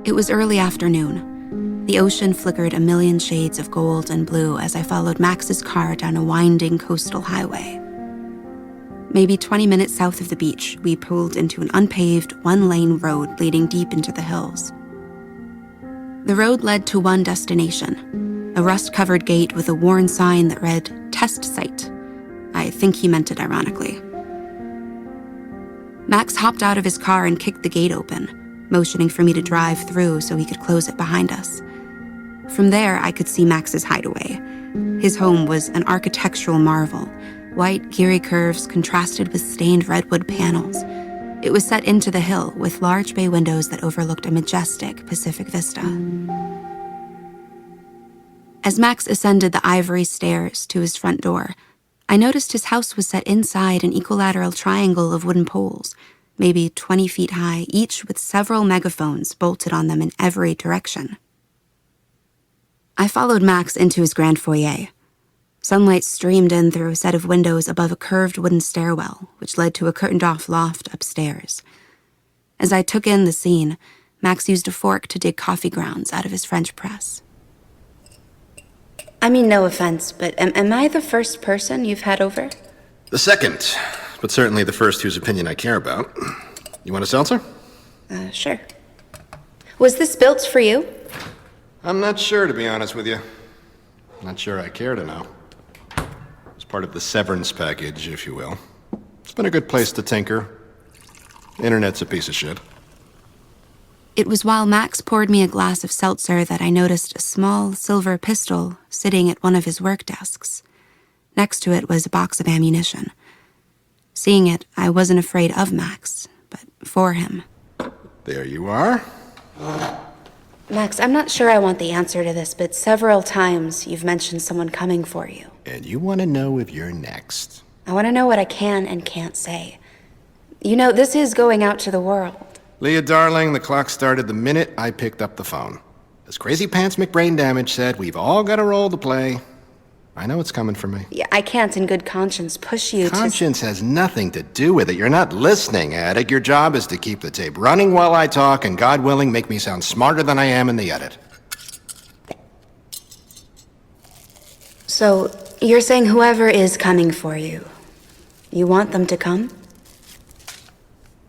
It was early afternoon. The ocean flickered a million shades of gold and blue as I followed Max's car down a winding coastal highway. Maybe 20 minutes south of the beach, we pulled into an unpaved, one-lane road leading deep into the hills. The road led to one destination, a rust-covered gate with a worn sign that read, "Test Site." I think he meant it ironically. Max hopped out of his car and kicked the gate open, motioning for me to drive through so he could close it behind us. From there, I could see Max's hideaway. His home was an architectural marvel. White, geary curves contrasted with stained redwood panels. It was set into the hill with large bay windows that overlooked a majestic Pacific vista. As Max ascended the ivory stairs to his front door, I noticed his house was set inside an equilateral triangle of wooden poles, maybe 20 feet high, each with several megaphones bolted on them in every direction. I followed Max into his grand foyer. Sunlight streamed in through a set of windows above a curved wooden stairwell, which led to a curtained-off loft upstairs. As I took in the scene, Max used a fork to dig coffee grounds out of his French press. I mean, no offense, but am I the first person you've had over? The second, but certainly the first whose opinion I care about. You want a seltzer? Sure. Was this built for you? I'm not sure, to be honest with you. Not sure I care to know. It's part of the severance package, if you will. It's been a good place to tinker. The internet's a piece of shit. It was while Max poured me a glass of seltzer that I noticed a small silver pistol sitting at one of his work desks. Next to it was a box of ammunition. Seeing it, I wasn't afraid of Max, but for him. There you are. Max, I'm not sure I want the answer to this, but several times you've mentioned someone coming for you. And you want to know if you're next. I want to know what I can and can't say. You know, this is going out to the world. Leah, darling, the clock started the minute I picked up the phone. As Crazy Pants McBrain Damage said, we've all got a role to play. I know it's coming for me. Yeah, I can't in good conscience push you Conscience has nothing to do with it. You're not listening, Attic. Your job is to keep the tape running while I talk, and God willing, make me sound smarter than I am in the edit. So, you're saying whoever is coming for you, you want them to come?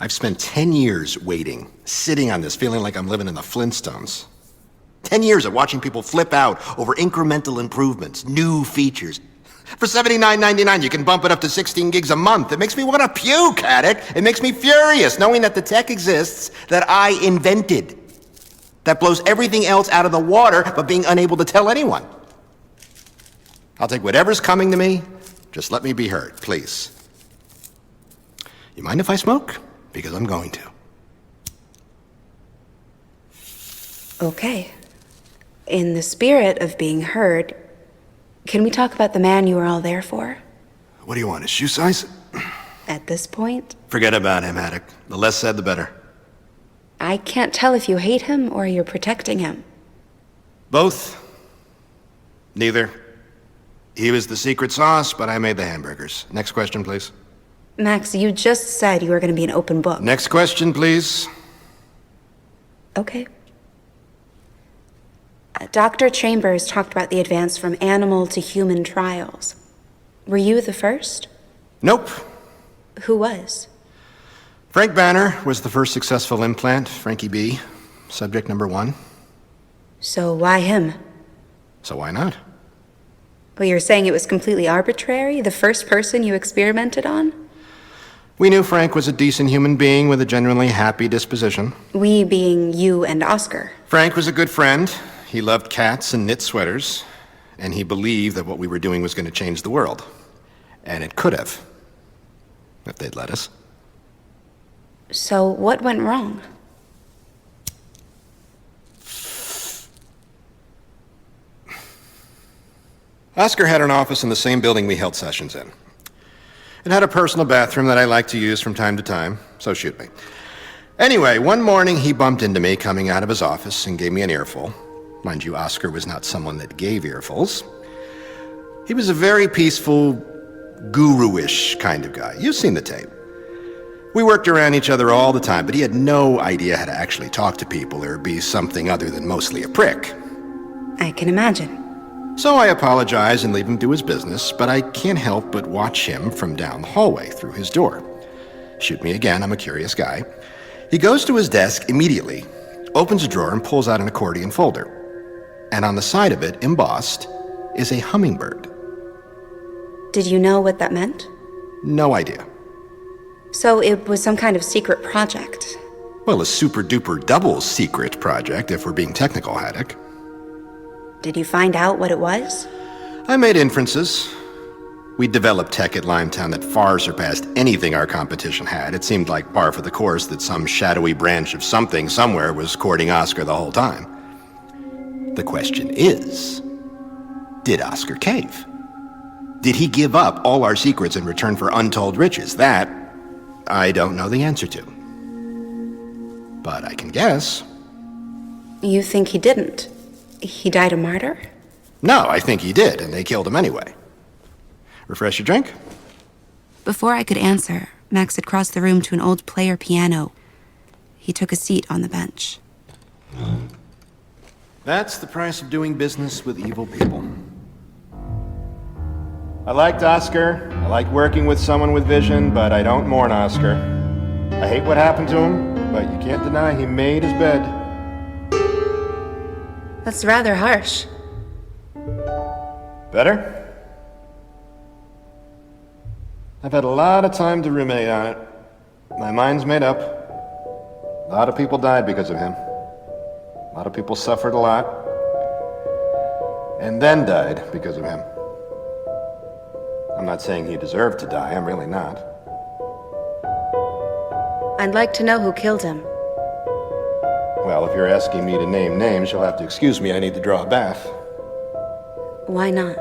I've spent 10 years waiting, sitting on this, feeling like I'm living in the Flintstones. 10 years of watching people flip out over incremental improvements, new features. For $79.99, you can bump it up to 16 gigs a month. It makes me want to puke, Attic. It makes me furious knowing that the tech exists that I invented. That blows everything else out of the water, but being unable to tell anyone. I'll take whatever's coming to me. Just let me be heard, please. You mind if I smoke? Because I'm going to. Okay. In the spirit of being heard, can we talk about the man you were all there for? What do you want, his shoe size? At this point? Forget about him, Attic. The less said, the better. I can't tell if you hate him or you're protecting him. Both. Neither. He was the secret sauce, but I made the hamburgers. Next question, please. Max, you just said you were going to be an open book. Next question, please. Okay. Dr. Chambers talked about the advance from animal to human trials. Were you the first? Nope. Who was? Frank Banner was the first successful implant, Frankie B. Subject number 1. So why him? So why not? Well, you're saying it was completely arbitrary? The first person you experimented on? We knew Frank was a decent human being with a genuinely happy disposition. We being you and Oscar. Frank was a good friend. He loved cats and knit sweaters. And he believed that what we were doing was going to change the world. And it could have. If they'd let us. So what went wrong? Oscar had an office in the same building we held sessions in. It had a personal bathroom that I liked to use from time to time, so shoot me. Anyway, one morning he bumped into me coming out of his office and gave me an earful. Mind you, Oscar was not someone that gave earfuls. He was a very peaceful, guru-ish kind of guy. You've seen the tape. We worked around each other all the time, but he had no idea how to actually talk to people or be something other than mostly a prick. I can imagine. So I apologize and leave him do his business, but I can't help but watch him from down the hallway through his door. Shoot me again, I'm a curious guy. He goes to his desk immediately, opens a drawer and pulls out an accordion folder. And on the side of it, embossed, is a hummingbird. Did you know what that meant? No idea. So it was some kind of secret project. Well, a super-duper double secret project, if we're being technical, Haddock. Did you find out what it was? I made inferences. We developed tech at Limetown that far surpassed anything our competition had. It seemed like par for the course that some shadowy branch of something somewhere was courting Oscar the whole time. The question is, did Oscar cave? Did he give up all our secrets in return for untold riches? That, I don't know the answer to. But I can guess. You think he didn't? He died a martyr? No, I think he did, and they killed him anyway. Refresh your drink? Before I could answer, Max had crossed the room to an old player piano. He took a seat on the bench. That's the price of doing business with evil people. I liked Oscar. I like working with someone with vision, but I don't mourn Oscar. I hate what happened to him, but you can't deny he made his bed. That's rather harsh. Better? I've had a lot of time to ruminate on it. My mind's made up. A lot of people died because of him. A lot of people suffered a lot. And then died because of him. I'm not saying he deserved to die, I'm really not. I'd like to know who killed him. Well, if you're asking me to name names, you'll have to excuse me, I need to draw a bath. Why not?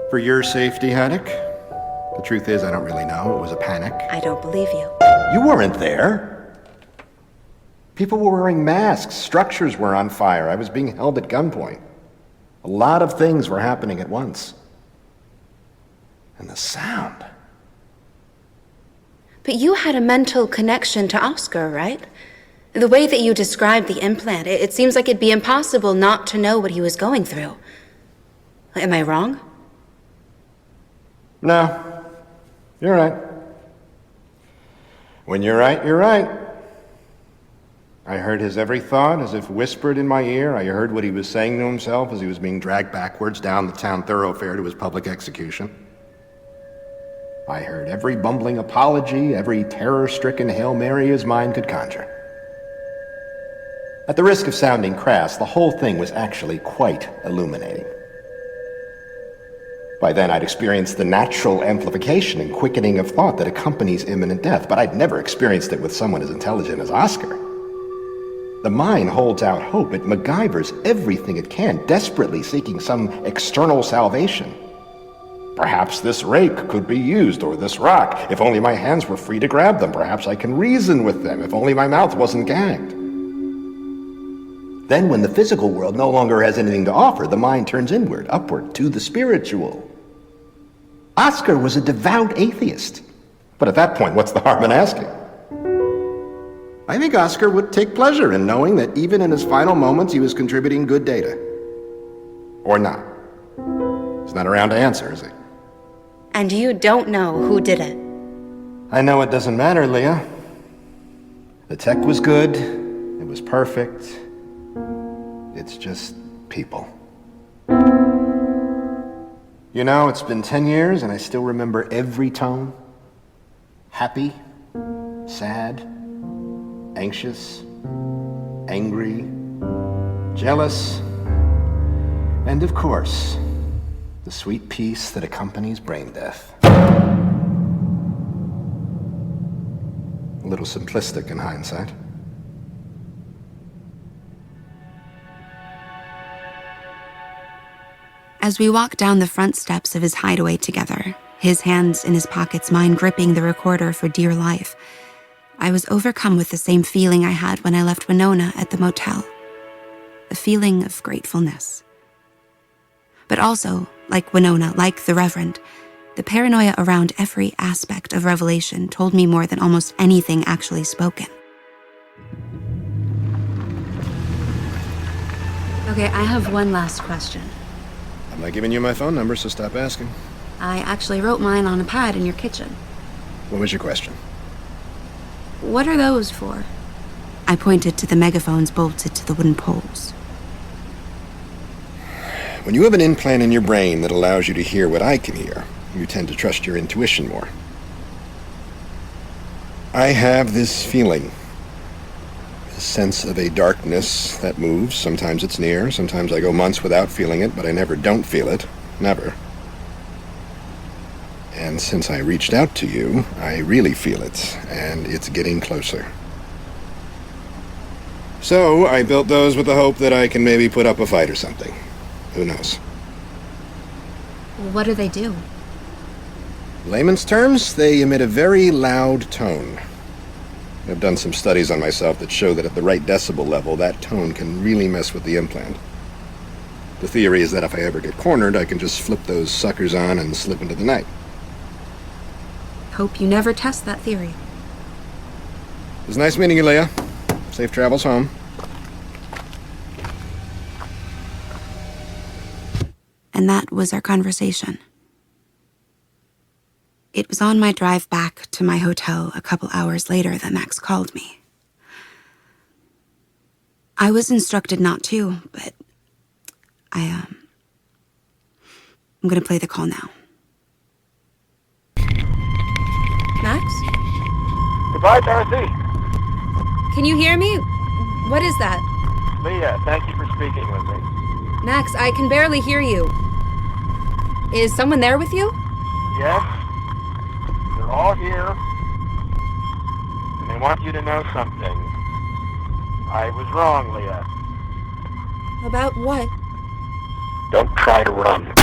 For your safety, Haddock? The truth is, I don't really know. It was a panic. I don't believe you. You weren't there. People were wearing masks. Structures were on fire. I was being held at gunpoint. A lot of things were happening at once. And the sound. But you had a mental connection to Oscar, right? The way that you described the implant, it seems like it'd be impossible not to know what he was going through. Am I wrong? No. You're right. When you're right, you're right. I heard his every thought as if whispered in my ear. I heard what he was saying to himself as he was being dragged backwards down the town thoroughfare to his public execution. I heard every bumbling apology, every terror-stricken Hail Mary his mind could conjure. At the risk of sounding crass, the whole thing was actually quite illuminating. By then, I'd experienced the natural amplification and quickening of thought that accompanies imminent death, but I'd never experienced it with someone as intelligent as Oscar. The mind holds out hope. It MacGyvers everything it can, desperately seeking some external salvation. Perhaps this rake could be used, or this rock. If only my hands were free to grab them. Perhaps I can reason with them. If only my mouth wasn't gagged. Then when the physical world no longer has anything to offer, the mind turns inward, upward, to the spiritual. Oscar was a devout atheist. But at that point, what's the harm in asking? I think Oscar would take pleasure in knowing that even in his final moments, he was contributing good data. Or not. He's not around to answer, is he? And you don't know who did it. I know it doesn't matter, Leah. The tech was good. It was perfect. It's just people. You know, it's been 10 years and I still remember every tone. Happy, sad, anxious, angry, jealous, and of course, the sweet peace that accompanies brain death. A little simplistic in hindsight. As we walked down the front steps of his hideaway together, his hands in his pockets, mine gripping the recorder for dear life, I was overcome with the same feeling I had when I left Winona at the motel. A feeling of gratefulness. But also, like Winona, like the Reverend, the paranoia around every aspect of Revelation told me more than almost anything actually spoken. Okay, I have one last question. I'm not giving you my phone number, so stop asking. I actually wrote mine on a pad in your kitchen. What was your question? What are those for? I pointed to the megaphones bolted to the wooden poles. When you have an implant in your brain that allows you to hear what I can hear, you tend to trust your intuition more. I have this feeling, this sense of a darkness that moves. Sometimes it's near, sometimes I go months without feeling it, but I never don't feel it. Never. And since I reached out to you, I really feel it, and it's getting closer. So, I built those with the hope that I can maybe put up a fight or something. Who knows? What do they do? In layman's terms, they emit a very loud tone. I've done some studies on myself that show that at the right decibel level, that tone can really mess with the implant. The theory is that if I ever get cornered, I can just flip those suckers on and slip into the night. Hope you never test that theory. It was nice meeting you, Leah. Safe travels home. And that was our conversation. It was on my drive back to my hotel a couple hours later that Max called me. I was instructed not to, but I'm gonna play the call now. Max? Goodbye, Dorothy. Can you hear me? What is that? Leah, thank you for speaking with me. Max, I can barely hear you. Is someone there with you? Yes? They're all here. And they want you to know something. I was wrong, Leah. About what? Don't try to run.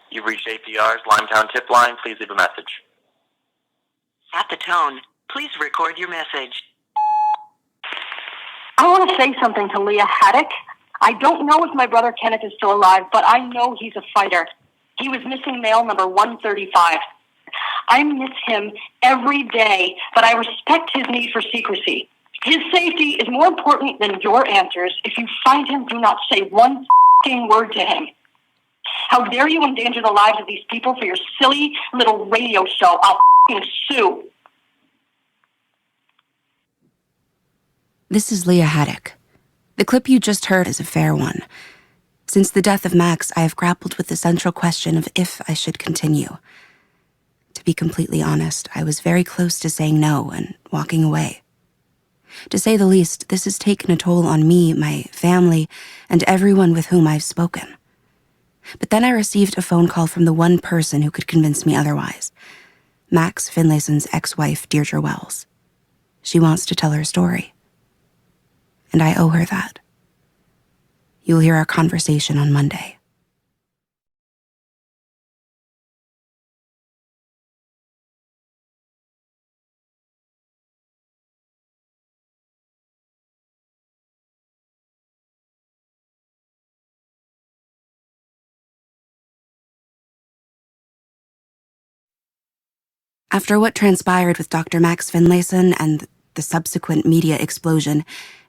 You've reached APR's Limetown tip line. Please leave a message. At the tone, please record your message. I want to say something to Leah Haddock. I don't know if my brother Kenneth is still alive, but I know he's a fighter. He was missing male number 135. I miss him every day, but I respect his need for secrecy. His safety is more important than your answers. If you find him, do not say one f***ing word to him. How dare you endanger the lives of these people for your silly little radio show? I'll f***ing sue. This is Leah Haddock. The clip you just heard is a fair one. Since the death of Max, I have grappled with the central question of if I should continue. To be completely honest, I was very close to saying no and walking away. To say the least, this has taken a toll on me, my family, and everyone with whom I've spoken. But then I received a phone call from the one person who could convince me otherwise. Max Finlayson's ex-wife, Deirdre Wells. She wants to tell her story. And I owe her that. You'll hear our conversation on Monday. After what transpired with Dr. Max Finlayson and the subsequent media explosion,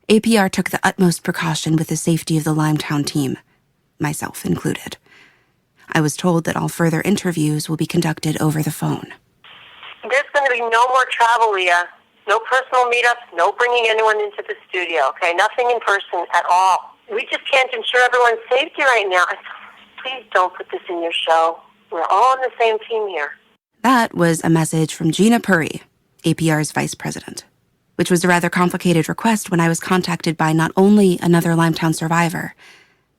APR took the utmost precaution with the safety of the Limetown team, myself included. I was told that all further interviews will be conducted over the phone. There's going to be no more travel, Leah. No personal meetups, no bringing anyone into the studio, okay? Nothing in person at all. We just can't ensure everyone's safety right now. Please don't put this in your show. We're all on the same team here. That was a message from Gina Puri, APR's vice president, which was a rather complicated request when I was contacted by not only another Limetown survivor,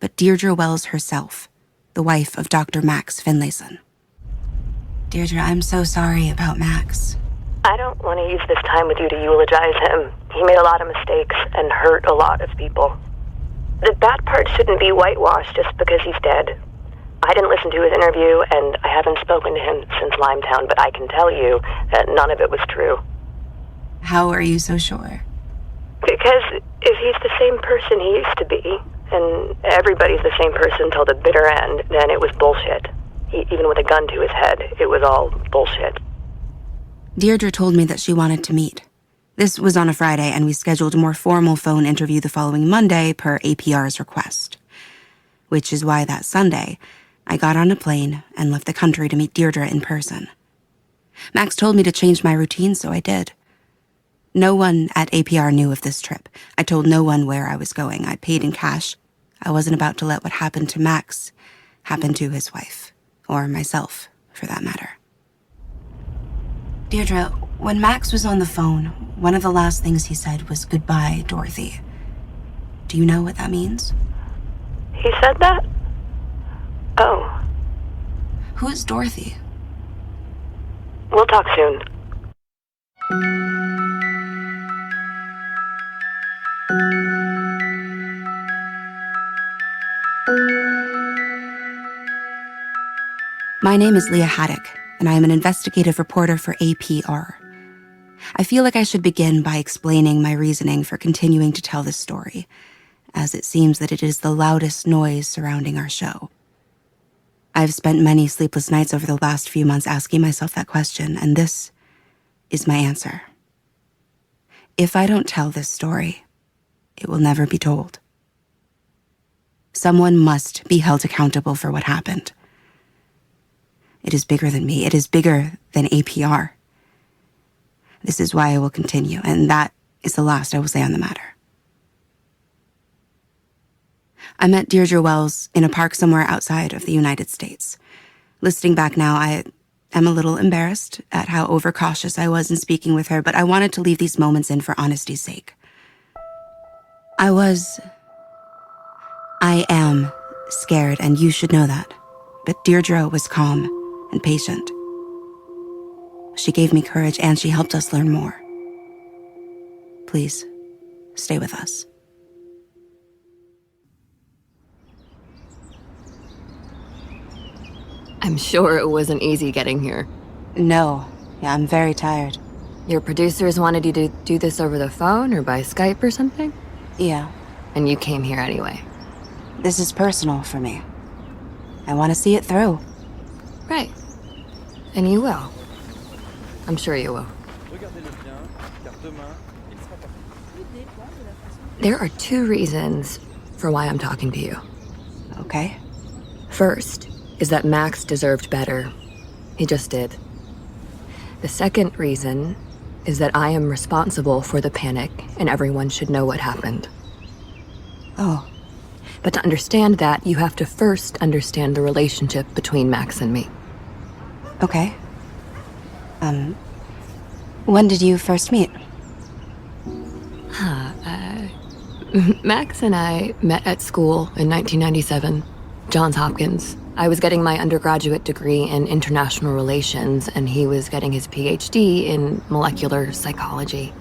but Deirdre Wells herself, the wife of Dr. Max Finlayson. Deirdre, I'm so sorry about Max. I don't want to use this time with you to eulogize him. He made a lot of mistakes and hurt a lot of people. The bad part shouldn't be whitewashed just because he's dead. I didn't listen to his interview, and I haven't spoken to him since Limetown, but I can tell you that none of it was true. How are you so sure? Because if he's the same person he used to be, and everybody's the same person till the bitter end, then it was bullshit. Even with a gun to his head, it was all bullshit. Deirdre told me that she wanted to meet. This was on a Friday, and we scheduled a more formal phone interview the following Monday per APR's request. Which is why that Sunday, I got on a plane and left the country to meet Deirdre in person. Max told me to change my routine, so I did. No one at APR knew of this trip. I told no one where I was going. I paid in cash. I wasn't about to let what happened to Max happen to his wife, or myself, for that matter. Deirdre, when Max was on the phone, one of the last things he said was, "Goodbye, Dorothy." Do you know what that means? He said that? Oh. Who is Dorothy? We'll talk soon. My name is Leah Haddock, and I am an investigative reporter for APR. I feel like I should begin by explaining my reasoning for continuing to tell this story, as it seems that it is the loudest noise surrounding our show. I've spent many sleepless nights over the last few months asking myself that question, and this is my answer. If I don't tell this story, it will never be told. Someone must be held accountable for what happened. It is bigger than me. It is bigger than APR. This is why I will continue, and that is the last I will say on the matter. I met Deirdre Wells in a park somewhere outside of the United States. Listening back now, I am a little embarrassed at how overcautious I was in speaking with her, but I wanted to leave these moments in for honesty's sake. I am scared, and you should know that. But Deirdre was calm and patient. She gave me courage, and she helped us learn more. Please, stay with us. I'm sure it wasn't easy getting here. No. Yeah, I'm very tired. Your producers wanted you to do this over the phone or by Skype or something? Yeah. And you came here anyway? This is personal for me. I want to see it through. Right. And you will. I'm sure you will. There are 2 reasons for why I'm talking to you. Okay. First is that Max deserved better. He just did. The second reason is that I am responsible for the panic and everyone should know what happened. Oh. But to understand that, you have to first understand the relationship between Max and me. Okay. When did you first meet? Max and I met at school in 1997, Johns Hopkins. I was getting my undergraduate degree in international relations, and he was getting his PhD in molecular psychology.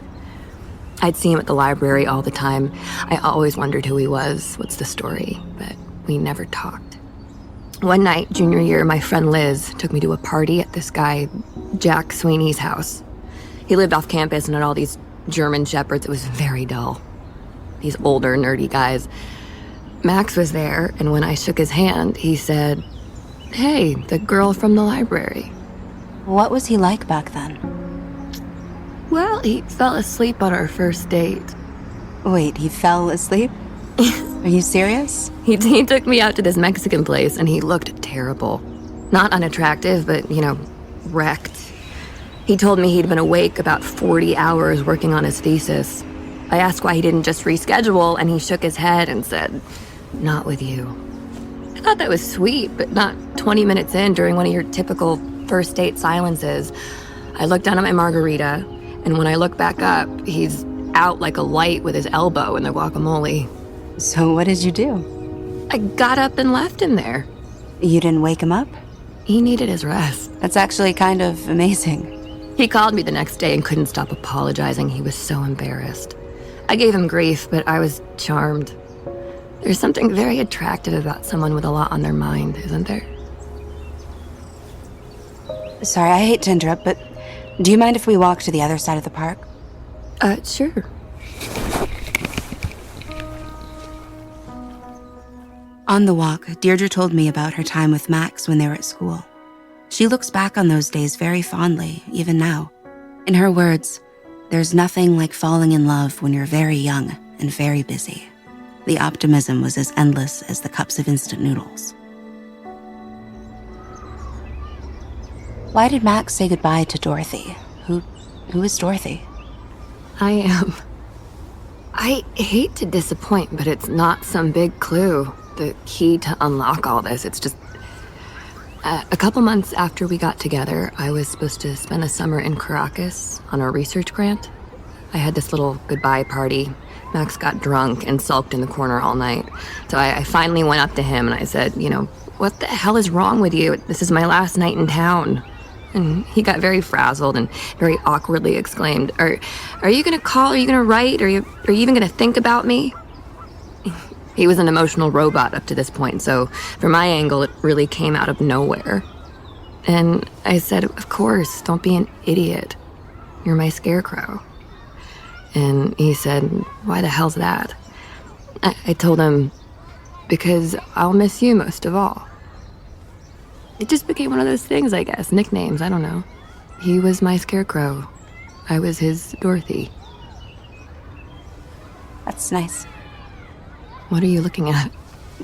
I'd see him at the library all the time. I always wondered who he was, what's the story, but we never talked. One night, junior year, my friend Liz took me to a party at this guy, Jack Sweeney's house. He lived off campus and had all these German shepherds. It was very dull. These older, nerdy guys. Max was there, and when I shook his hand, he said, "Hey, the girl from the library." What was he like back then? Well, he fell asleep on our first date. Wait, he fell asleep? Are you serious? He took me out to this Mexican place, and he looked terrible. Not unattractive, but, wrecked. He told me he'd been awake about 40 hours working on his thesis. I asked why he didn't just reschedule, and he shook his head and said, "Not with you." I thought that was sweet, but not 20 minutes in during one of your typical first date silences. I looked down at my margarita, and when I look back up, he's out like a light with his elbow in the guacamole. So what did you do? I got up and left him there. You didn't wake him up? He needed his rest. That's actually kind of amazing. He called me the next day and couldn't stop apologizing. He was so embarrassed. I gave him grief, but I was charmed. There's something very attractive about someone with a lot on their mind, isn't there? Sorry, I hate to interrupt, but do you mind if we walk to the other side of the park? Sure. On the walk, Deirdre told me about her time with Max when they were at school. She looks back on those days very fondly, even now. In her words, "There's nothing like falling in love when you're very young and very busy." The optimism was as endless as the cups of instant noodles. Why did Max say goodbye to Dorothy? Who is Dorothy? I hate to disappoint, but it's not some big clue. The key to unlock all this. It's just... a couple months after we got together, I was supposed to spend a summer in Caracas on a research grant. I had this little goodbye party. Max got drunk and sulked in the corner all night. So I finally went up to him and I said, "What the hell is wrong with you? This is my last night in town." And he got very frazzled and very awkwardly exclaimed, Are you gonna call? Are you gonna write? Are you even gonna think about me? He was an emotional robot up to this point, so from my angle, it really came out of nowhere. And I said, "Of course, don't be an idiot. You're my scarecrow." And he said, "Why the hell's that?" I told him, "Because I'll miss you most of all." It just became one of those things, I guess, nicknames, I don't know. He was my scarecrow. I was his Dorothy. That's nice. What are you looking at?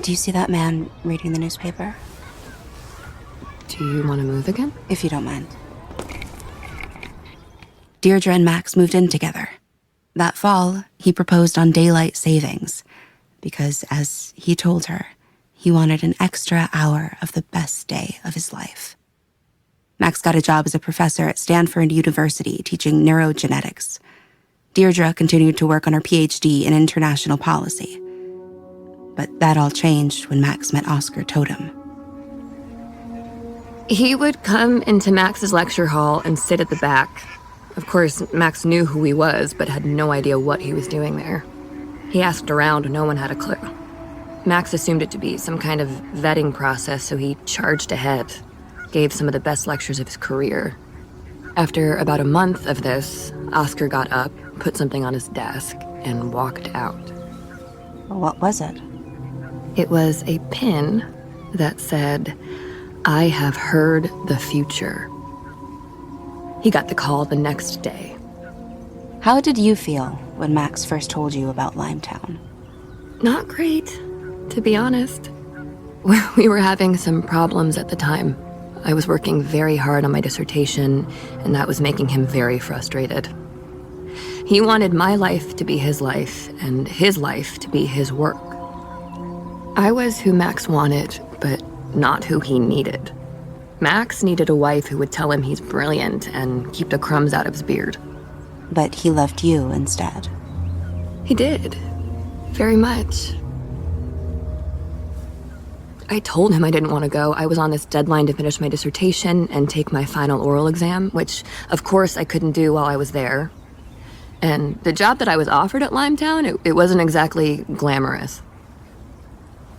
Do you see that man reading the newspaper? Do you want to move again? If you don't mind. Deirdre and Max moved in together. That fall, he proposed on daylight savings because, as he told her, he wanted an extra hour of the best day of his life. Max got a job as a professor at Stanford University teaching neurogenetics. Deirdre continued to work on her PhD in international policy. But that all changed when Max met Oscar Totem. He would come into Max's lecture hall and sit at the back. Of course, Max knew who he was, but had no idea what he was doing there. He asked around, no one had a clue. Max assumed it to be some kind of vetting process, so he charged ahead. gave some of the best lectures of his career. After about a month of this, Oscar got up, put something on his desk, and walked out. What was it? It was a pin that said, "I have heard the future." He got the call the next day. How did you feel when Max first told you about Limetown? Not great, to be honest. We were having some problems at the time. I was working very hard on my dissertation, and that was making him very frustrated. He wanted my life to be his life, and his life to be his work. I was who Max wanted, but not who he needed. Max needed a wife who would tell him he's brilliant and keep the crumbs out of his beard. But he loved you instead. He did. Very much. I told him I didn't want to go. I was on this deadline to finish my dissertation and take my final oral exam, which, of course, I couldn't do while I was there. And the job that I was offered at Limetown, it wasn't exactly glamorous.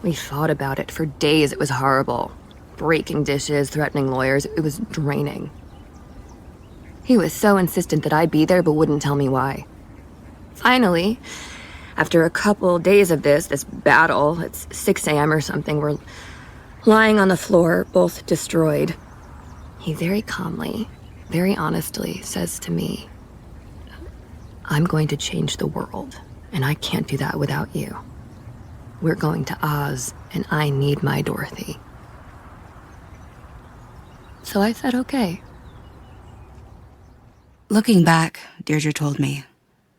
We fought about it for days. It was horrible. Breaking dishes, threatening lawyers. It was draining. He was so insistent that I be there, but wouldn't tell me why. Finally, after a couple days of this battle, it's 6 a.m. or something, we're lying on the floor, both destroyed. He very calmly, very honestly says to me, "I'm going to change the world, and I can't do that without you. We're going to Oz, and I need my Dorothy." So I said, okay. Looking back, Deirdre told me,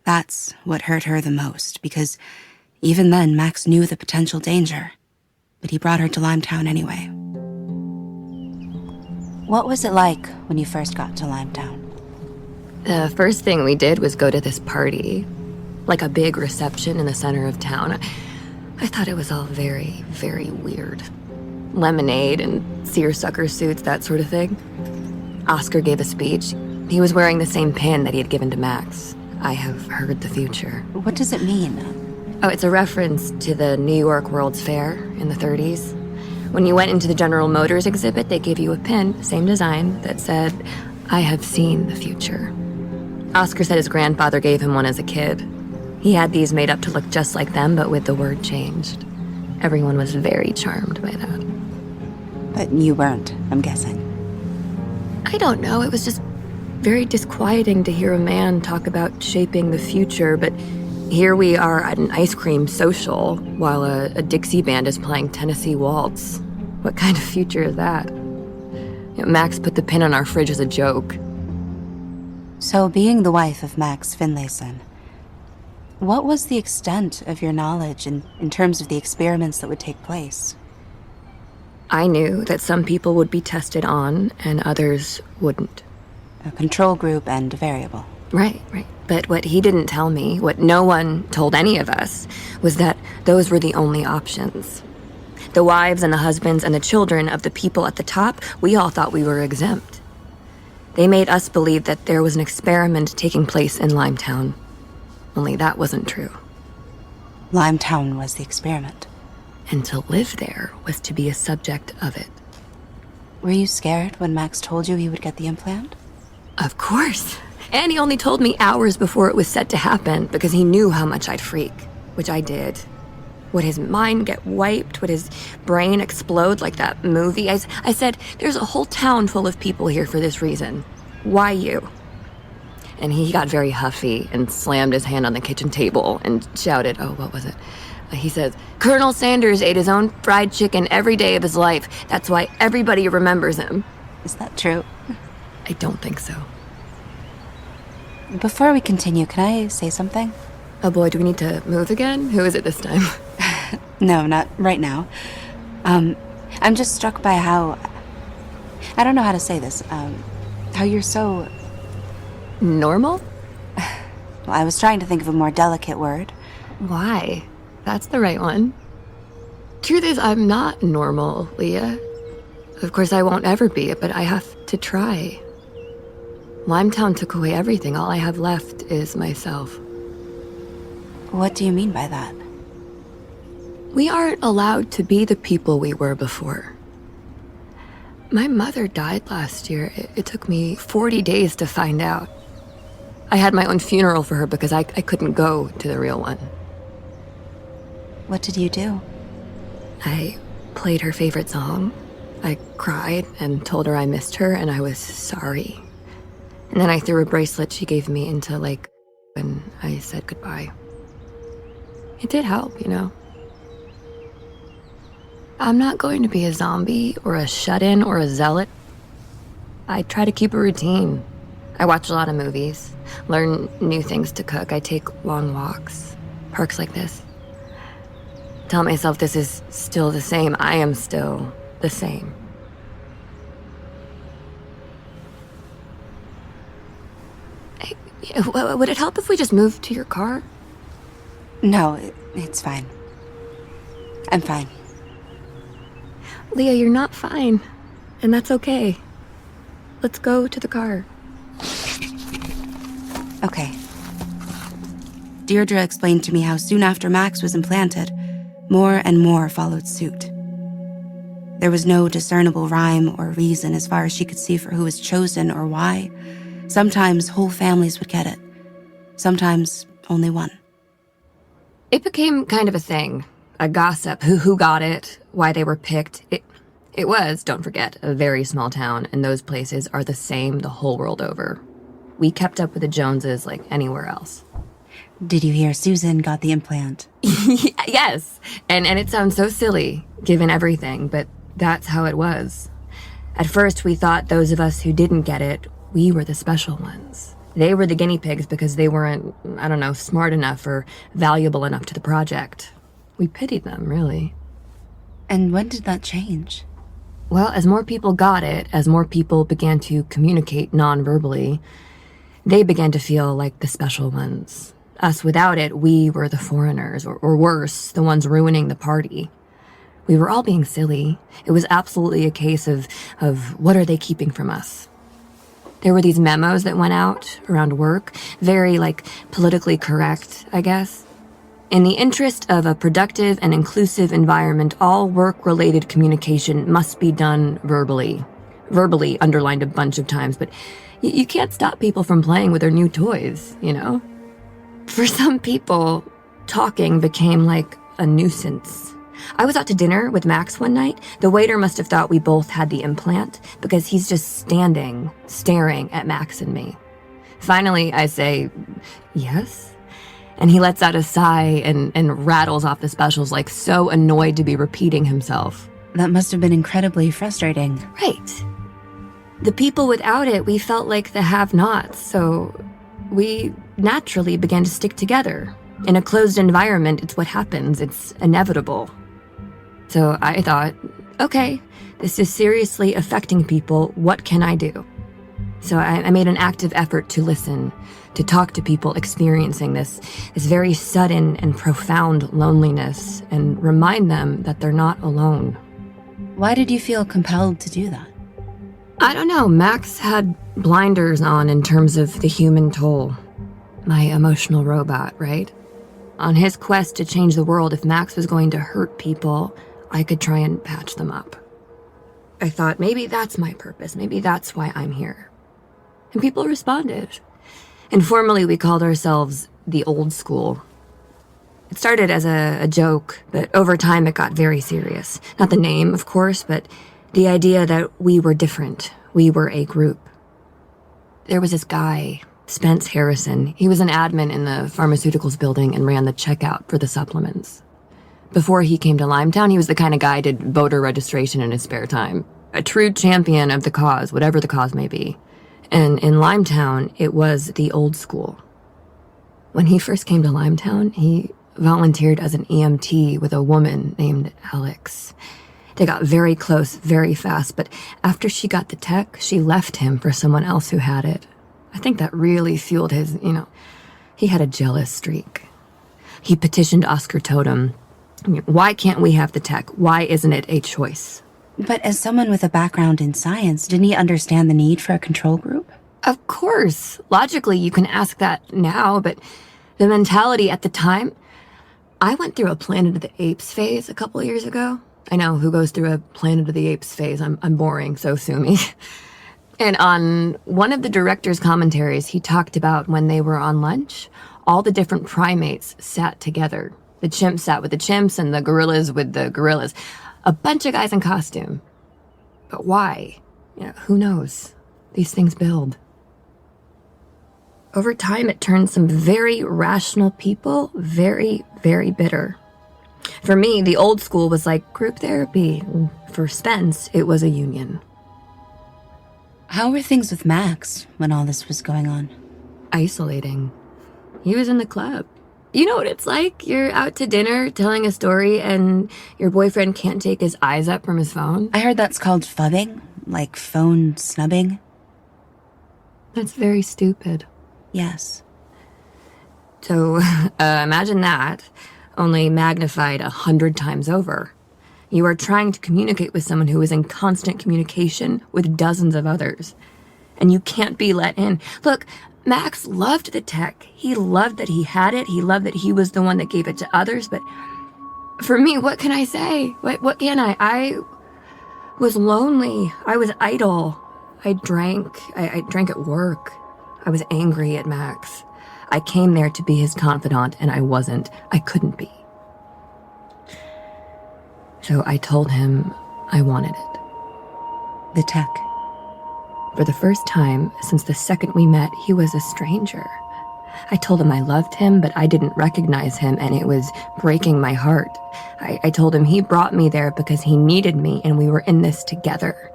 that's what hurt her the most, because even then Max knew the potential danger, but he brought her to Limetown anyway. What was it like when you first got to Limetown? The first thing we did was go to this party, like a big reception in the center of town. I thought it was all very, very weird. Lemonade and seersucker suits, that sort of thing. Oscar gave a speech. He was wearing the same pin that he had given to Max. I have heard the future. What does it mean? Oh, it's a reference to the New York World's Fair in the 30s. When you went into the General Motors exhibit, they gave you a pin, same design, that said, "I have seen the future." Oscar said his grandfather gave him one as a kid. He had these made up to look just like them, but with the word changed. Everyone was very charmed by that. But you weren't, I'm guessing. I don't know, it was just very disquieting to hear a man talk about shaping the future, but here we are at an ice cream social while a Dixie band is playing Tennessee Waltz. What kind of future is that? You know, Max put the pin on our fridge as a joke. So, being the wife of Max Finlayson, what was the extent of your knowledge in terms of the experiments that would take place? I knew that some people would be tested on and others wouldn't. A control group and a variable. Right. But what he didn't tell me, what no one told any of us, was that those were the only options. The wives and the husbands and the children of the people at the top, we all thought we were exempt. They made us believe that there was an experiment taking place in Limetown. Only that wasn't true. Limetown was the experiment. And to live there was to be a subject of it. Were you scared when Max told you he would get the implant? Of course. And he only told me hours before it was set to happen because he knew how much I'd freak, which I did. Would his mind get wiped? Would his brain explode like that movie? I said, "There's a whole town full of people here for this reason. Why you?" And he got very huffy and slammed his hand on the kitchen table and shouted, what was it? He says, "Colonel Sanders ate his own fried chicken every day of his life. That's why everybody remembers him." Is that true? I don't think so. Before we continue, can I say something? Oh boy, do we need to move again? Who is it this time? No, not right now. I'm just struck by how... I don't know how to say this. How you're so... Normal? Well, I was trying to think of a more delicate word. Why? That's the right one. Truth is, I'm not normal, Leah. Of course, I won't ever be, but I have to try. Limetown took away everything. All I have left is myself. What do you mean by that? We aren't allowed to be the people we were before. My mother died last year. It took me 40 days to find out. I had my own funeral for her because I couldn't go to the real one. What did you do? I played her favorite song. I cried and told her I missed her and I was sorry. And then I threw a bracelet she gave me into Lake and I said goodbye. It did help, you know. I'm not going to be a zombie or a shut-in or a zealot. I try to keep a routine. I watch a lot of movies, learn new things to cook. I take long walks, parks like this. Tell myself this is still the same. I am still the same. Hey, would it help if we just moved to your car? No, it's fine. I'm fine. Leah, you're not fine. And that's okay. Let's go to the car. Okay. Deirdre explained to me how soon after Max was implanted, more and more followed suit. There was no discernible rhyme or reason as far as she could see for who was chosen or why. Sometimes whole families would get it. Sometimes only one. It became kind of a thing. A gossip. Who got it, why they were picked. It was, don't forget, a very small town, and those places are the same the whole world over. We kept up with the Joneses like anywhere else. Did you hear Susan got the implant? Yes, and it sounds so silly, given everything, but that's how it was. At first, we thought those of us who didn't get it, we were the special ones. They were the guinea pigs because they weren't, I don't know, smart enough or valuable enough to the project. We pitied them, really. And when did that change? Well, as more people got it, as more people began to communicate non-verbally, they began to feel like the special ones. Us without it, we were the foreigners, or worse, the ones ruining the party. We were all being silly. It was absolutely a case of what are they keeping from us? There were these memos that went out around work, very, politically correct, I guess. In the interest of a productive and inclusive environment, all work-related communication must be done verbally. Verbally underlined a bunch of times, but you can't stop people from playing with their new toys, you know? For some people, talking became like a nuisance. I was out to dinner with Max one night. The waiter must have thought we both had the implant because he's just standing, staring at Max and me. Finally, I say, yes? And he lets out a sigh and rattles off the specials like so annoyed to be repeating himself. That must have been incredibly frustrating. Right. The people without it, we felt like the have-nots, so we naturally began to stick together. In a closed environment, it's what happens. It's inevitable. So I thought, okay, this is seriously affecting people. What can I do? So I made an active effort to listen, to talk to people experiencing this very sudden and profound loneliness and remind them that they're not alone. Why did you feel compelled to do that? I don't know. Max had blinders on in terms of the human toll. My emotional robot, right? On his quest to change the world, if Max was going to hurt people, I could try and patch them up. I thought, maybe that's my purpose. Maybe that's why I'm here. And people responded. Informally, we called ourselves the Old School. It started as a joke, but over time it got very serious. Not the name, of course, but the idea that we were different. We were a group. There was this guy, Spence Harrison. He was an admin in the pharmaceuticals building and ran the checkout for the supplements. Before he came to Limetown, he was the kind of guy who did voter registration in his spare time. A true champion of the cause, whatever the cause may be. And in Limetown, it was the Old School. When he first came to Limetown, he volunteered as an EMT with a woman named Alex. They got very close very fast, but after she got the tech, she left him for someone else who had it. I think that really fueled his, he had a jealous streak. He petitioned Oscar Totem. Why can't we have the tech? Why isn't it a choice? But as someone with a background in science, didn't he understand the need for a control group? Of course. Logically, you can ask that now, but the mentality at the time... I went through a Planet of the Apes phase a couple years ago. I know, who goes through a Planet of the Apes phase. I'm boring, so sue me. And on one of the director's commentaries, he talked about when they were on lunch, all the different primates sat together. The chimps sat with the chimps and the gorillas with the gorillas. A bunch of guys in costume. But why? Who knows? These things build. Over time, it turned some very rational people very, very bitter. For me, the old school was like group therapy. For Spence, it was a union. How were things with Max when all this was going on? Isolating. He was in the club. You know what it's like? You're out to dinner telling a story and your boyfriend can't take his eyes up from his phone. I heard that's called phubbing, like phone snubbing. That's very stupid. Yes. So, imagine that, only magnified 100 times over. You are trying to communicate with someone who is in constant communication with dozens of others. And you can't be let in. Look, Max loved the tech. He loved that he had it. He loved that he was the one that gave it to others. But for me, what can I say? What can I? I was lonely. I was idle. I drank. I drank at work. I was angry at Max. I came there to be his confidant, and I wasn't. I couldn't be. So I told him I wanted it. The tech. For the first time since the second we met, he was a stranger. I told him I loved him, but I didn't recognize him, and it was breaking my heart. I told him he brought me there because he needed me, and we were in this together.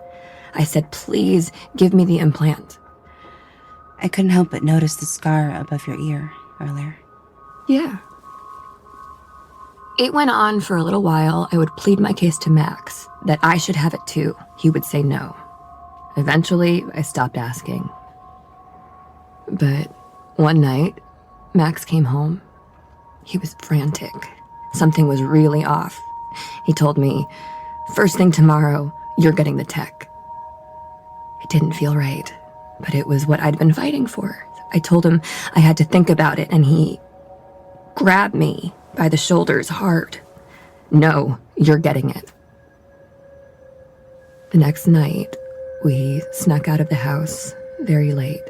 I said, please give me the implant. I couldn't help but notice the scar above your ear earlier. Yeah. It went on for a little while. I would plead my case to Max, that I should have it too. He would say no. Eventually, I stopped asking. But one night, Max came home. He was frantic. Something was really off. He told me, first thing tomorrow, you're getting the tech. It didn't feel right, but it was what I'd been fighting for. I told him I had to think about it, and he grabbed me by the shoulders hard. No, you're getting it. The next night, we snuck out of the house very late.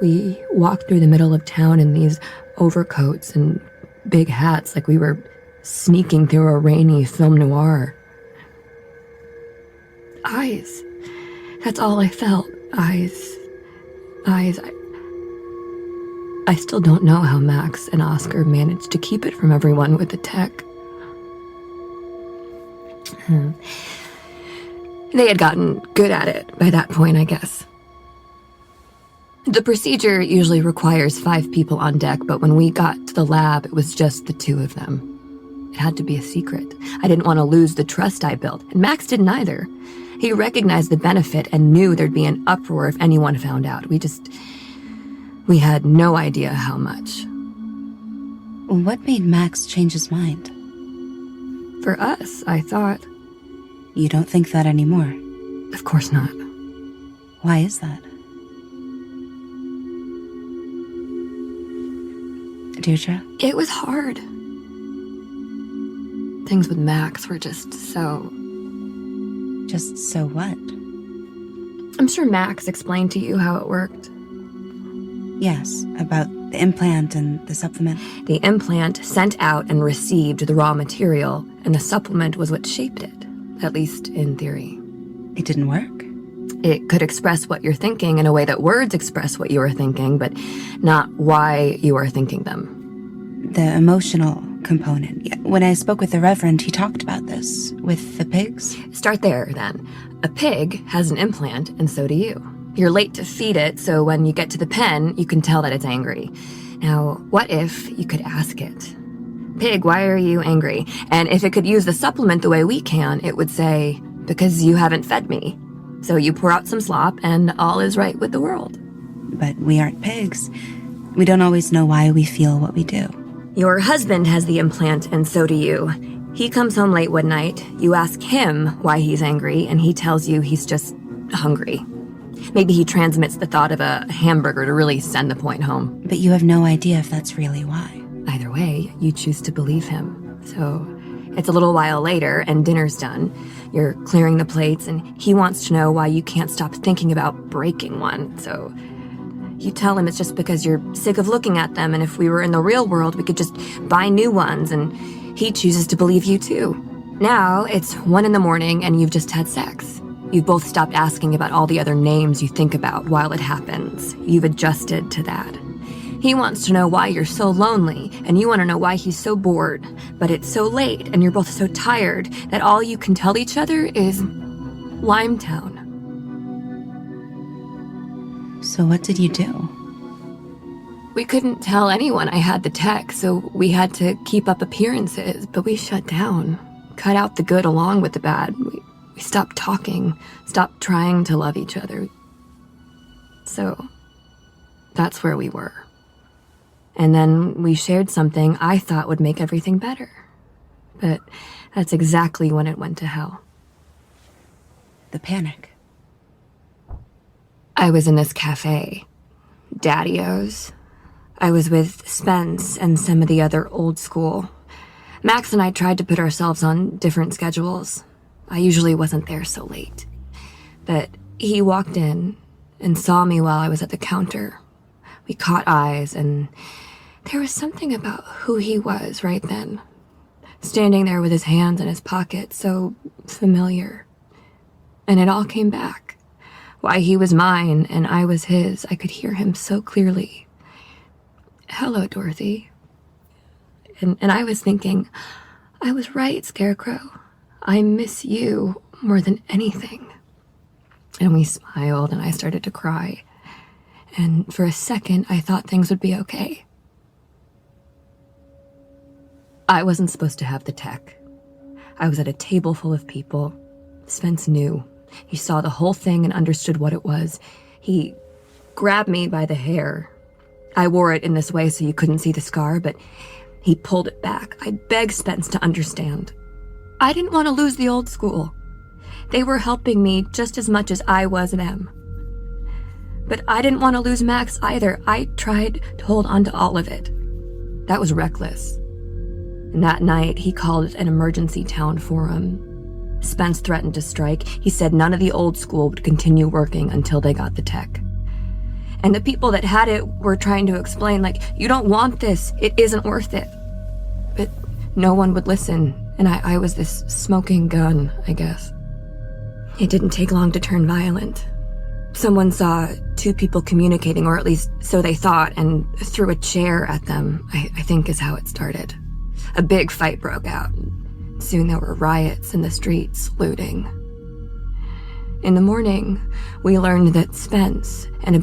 We walked through the middle of town in these overcoats and big hats like we were sneaking through a rainy film noir. Eyes. That's all I felt. Eyes. I still don't know how Max and Oscar managed to keep it from everyone with the tech. They had gotten good at it by that point, I guess. The procedure usually requires 5 people on deck, but when we got to the lab, it was just the 2 of them. It had to be a secret. I didn't want to lose the trust I built, and Max didn't either. He recognized the benefit and knew there'd be an uproar if anyone found out. We had no idea how much. What made Max change his mind? For us, I thought. You don't think that anymore? Of course not. Why is that? Deirdre? It was hard. Things with Max were just so... Just so what? I'm sure Max explained to you how it worked. Yes, about the implant and the supplement. The implant sent out and received the raw material, and the supplement was what shaped it, at least in theory. It didn't work? It could express what you're thinking in a way that words express what you are thinking, but not why you are thinking them. The emotional component. When I spoke with the Reverend, he talked about this. With the pigs? Start there, then. A pig has an implant, and so do you. You're late to feed it, so when you get to the pen, you can tell that it's angry. Now, what if you could ask it? Pig, why are you angry? And if it could use the supplement the way we can, it would say, because you haven't fed me. So you pour out some slop, and all is right with the world. But we aren't pigs. We don't always know why we feel what we do. Your husband has the implant, and so do you. He comes home late one night, you ask him why he's angry, and he tells you he's just hungry. Maybe he transmits the thought of a hamburger to really send the point home. But you have no idea if that's really why. Either way, you choose to believe him. So It's a little while later, and dinner's done. You're clearing the plates, and he wants to know why you can't stop thinking about breaking one, so you tell him it's just because you're sick of looking at them, and if we were in the real world, we could just buy new ones, and he chooses to believe you too. Now, it's 1 a.m, and you've just had sex. You've both stopped asking about all the other names you think about while it happens. You've adjusted to that. He wants to know why you're so lonely, and you want to know why he's so bored. But it's so late, and you're both so tired, that all you can tell each other is Limetown. So what did you do? We couldn't tell anyone I had the tech, so we had to keep up appearances, but we shut down. Cut out the good along with the bad. We stopped talking, stopped trying to love each other. So, that's where we were. And then we shared something I thought would make everything better. But that's exactly when it went to hell. The panic. I was in this cafe, Daddy-O's. I was with Spence and some of the other old school. Max and I tried to put ourselves on different schedules. I usually wasn't there so late. But he walked in and saw me while I was at the counter. We caught eyes, and there was something about who he was right then. Standing there with his hands in his pockets, so familiar. And it all came back. Why he was mine and I was his. I could hear him so clearly. Hello, Dorothy. And I was thinking, I was right, Scarecrow. I miss you more than anything. And we smiled, and I started to cry. And for a second, I thought things would be okay. I wasn't supposed to have the tech. I was at a table full of people. Spence knew. He saw the whole thing and understood what it was. He grabbed me by the hair. I wore it in this way so you couldn't see the scar, but he pulled it back. I begged Spence to understand. I didn't want to lose the old school. They were helping me just as much as I was them. But I didn't want to lose Max either. I tried to hold on to all of it. That was reckless. And that night, he called an emergency town forum. Spence threatened to strike. He said none of the old school would continue working until they got the tech. And the people that had it were trying to explain, like, you don't want this. It isn't worth it. But no one would listen, and I was this smoking gun, I guess. It didn't take long to turn violent. Someone saw 2 people communicating, or at least so they thought, and threw a chair at them, I think is how it started. A big fight broke out. Soon there were riots in the streets, looting. In the morning, we learned that Spence and a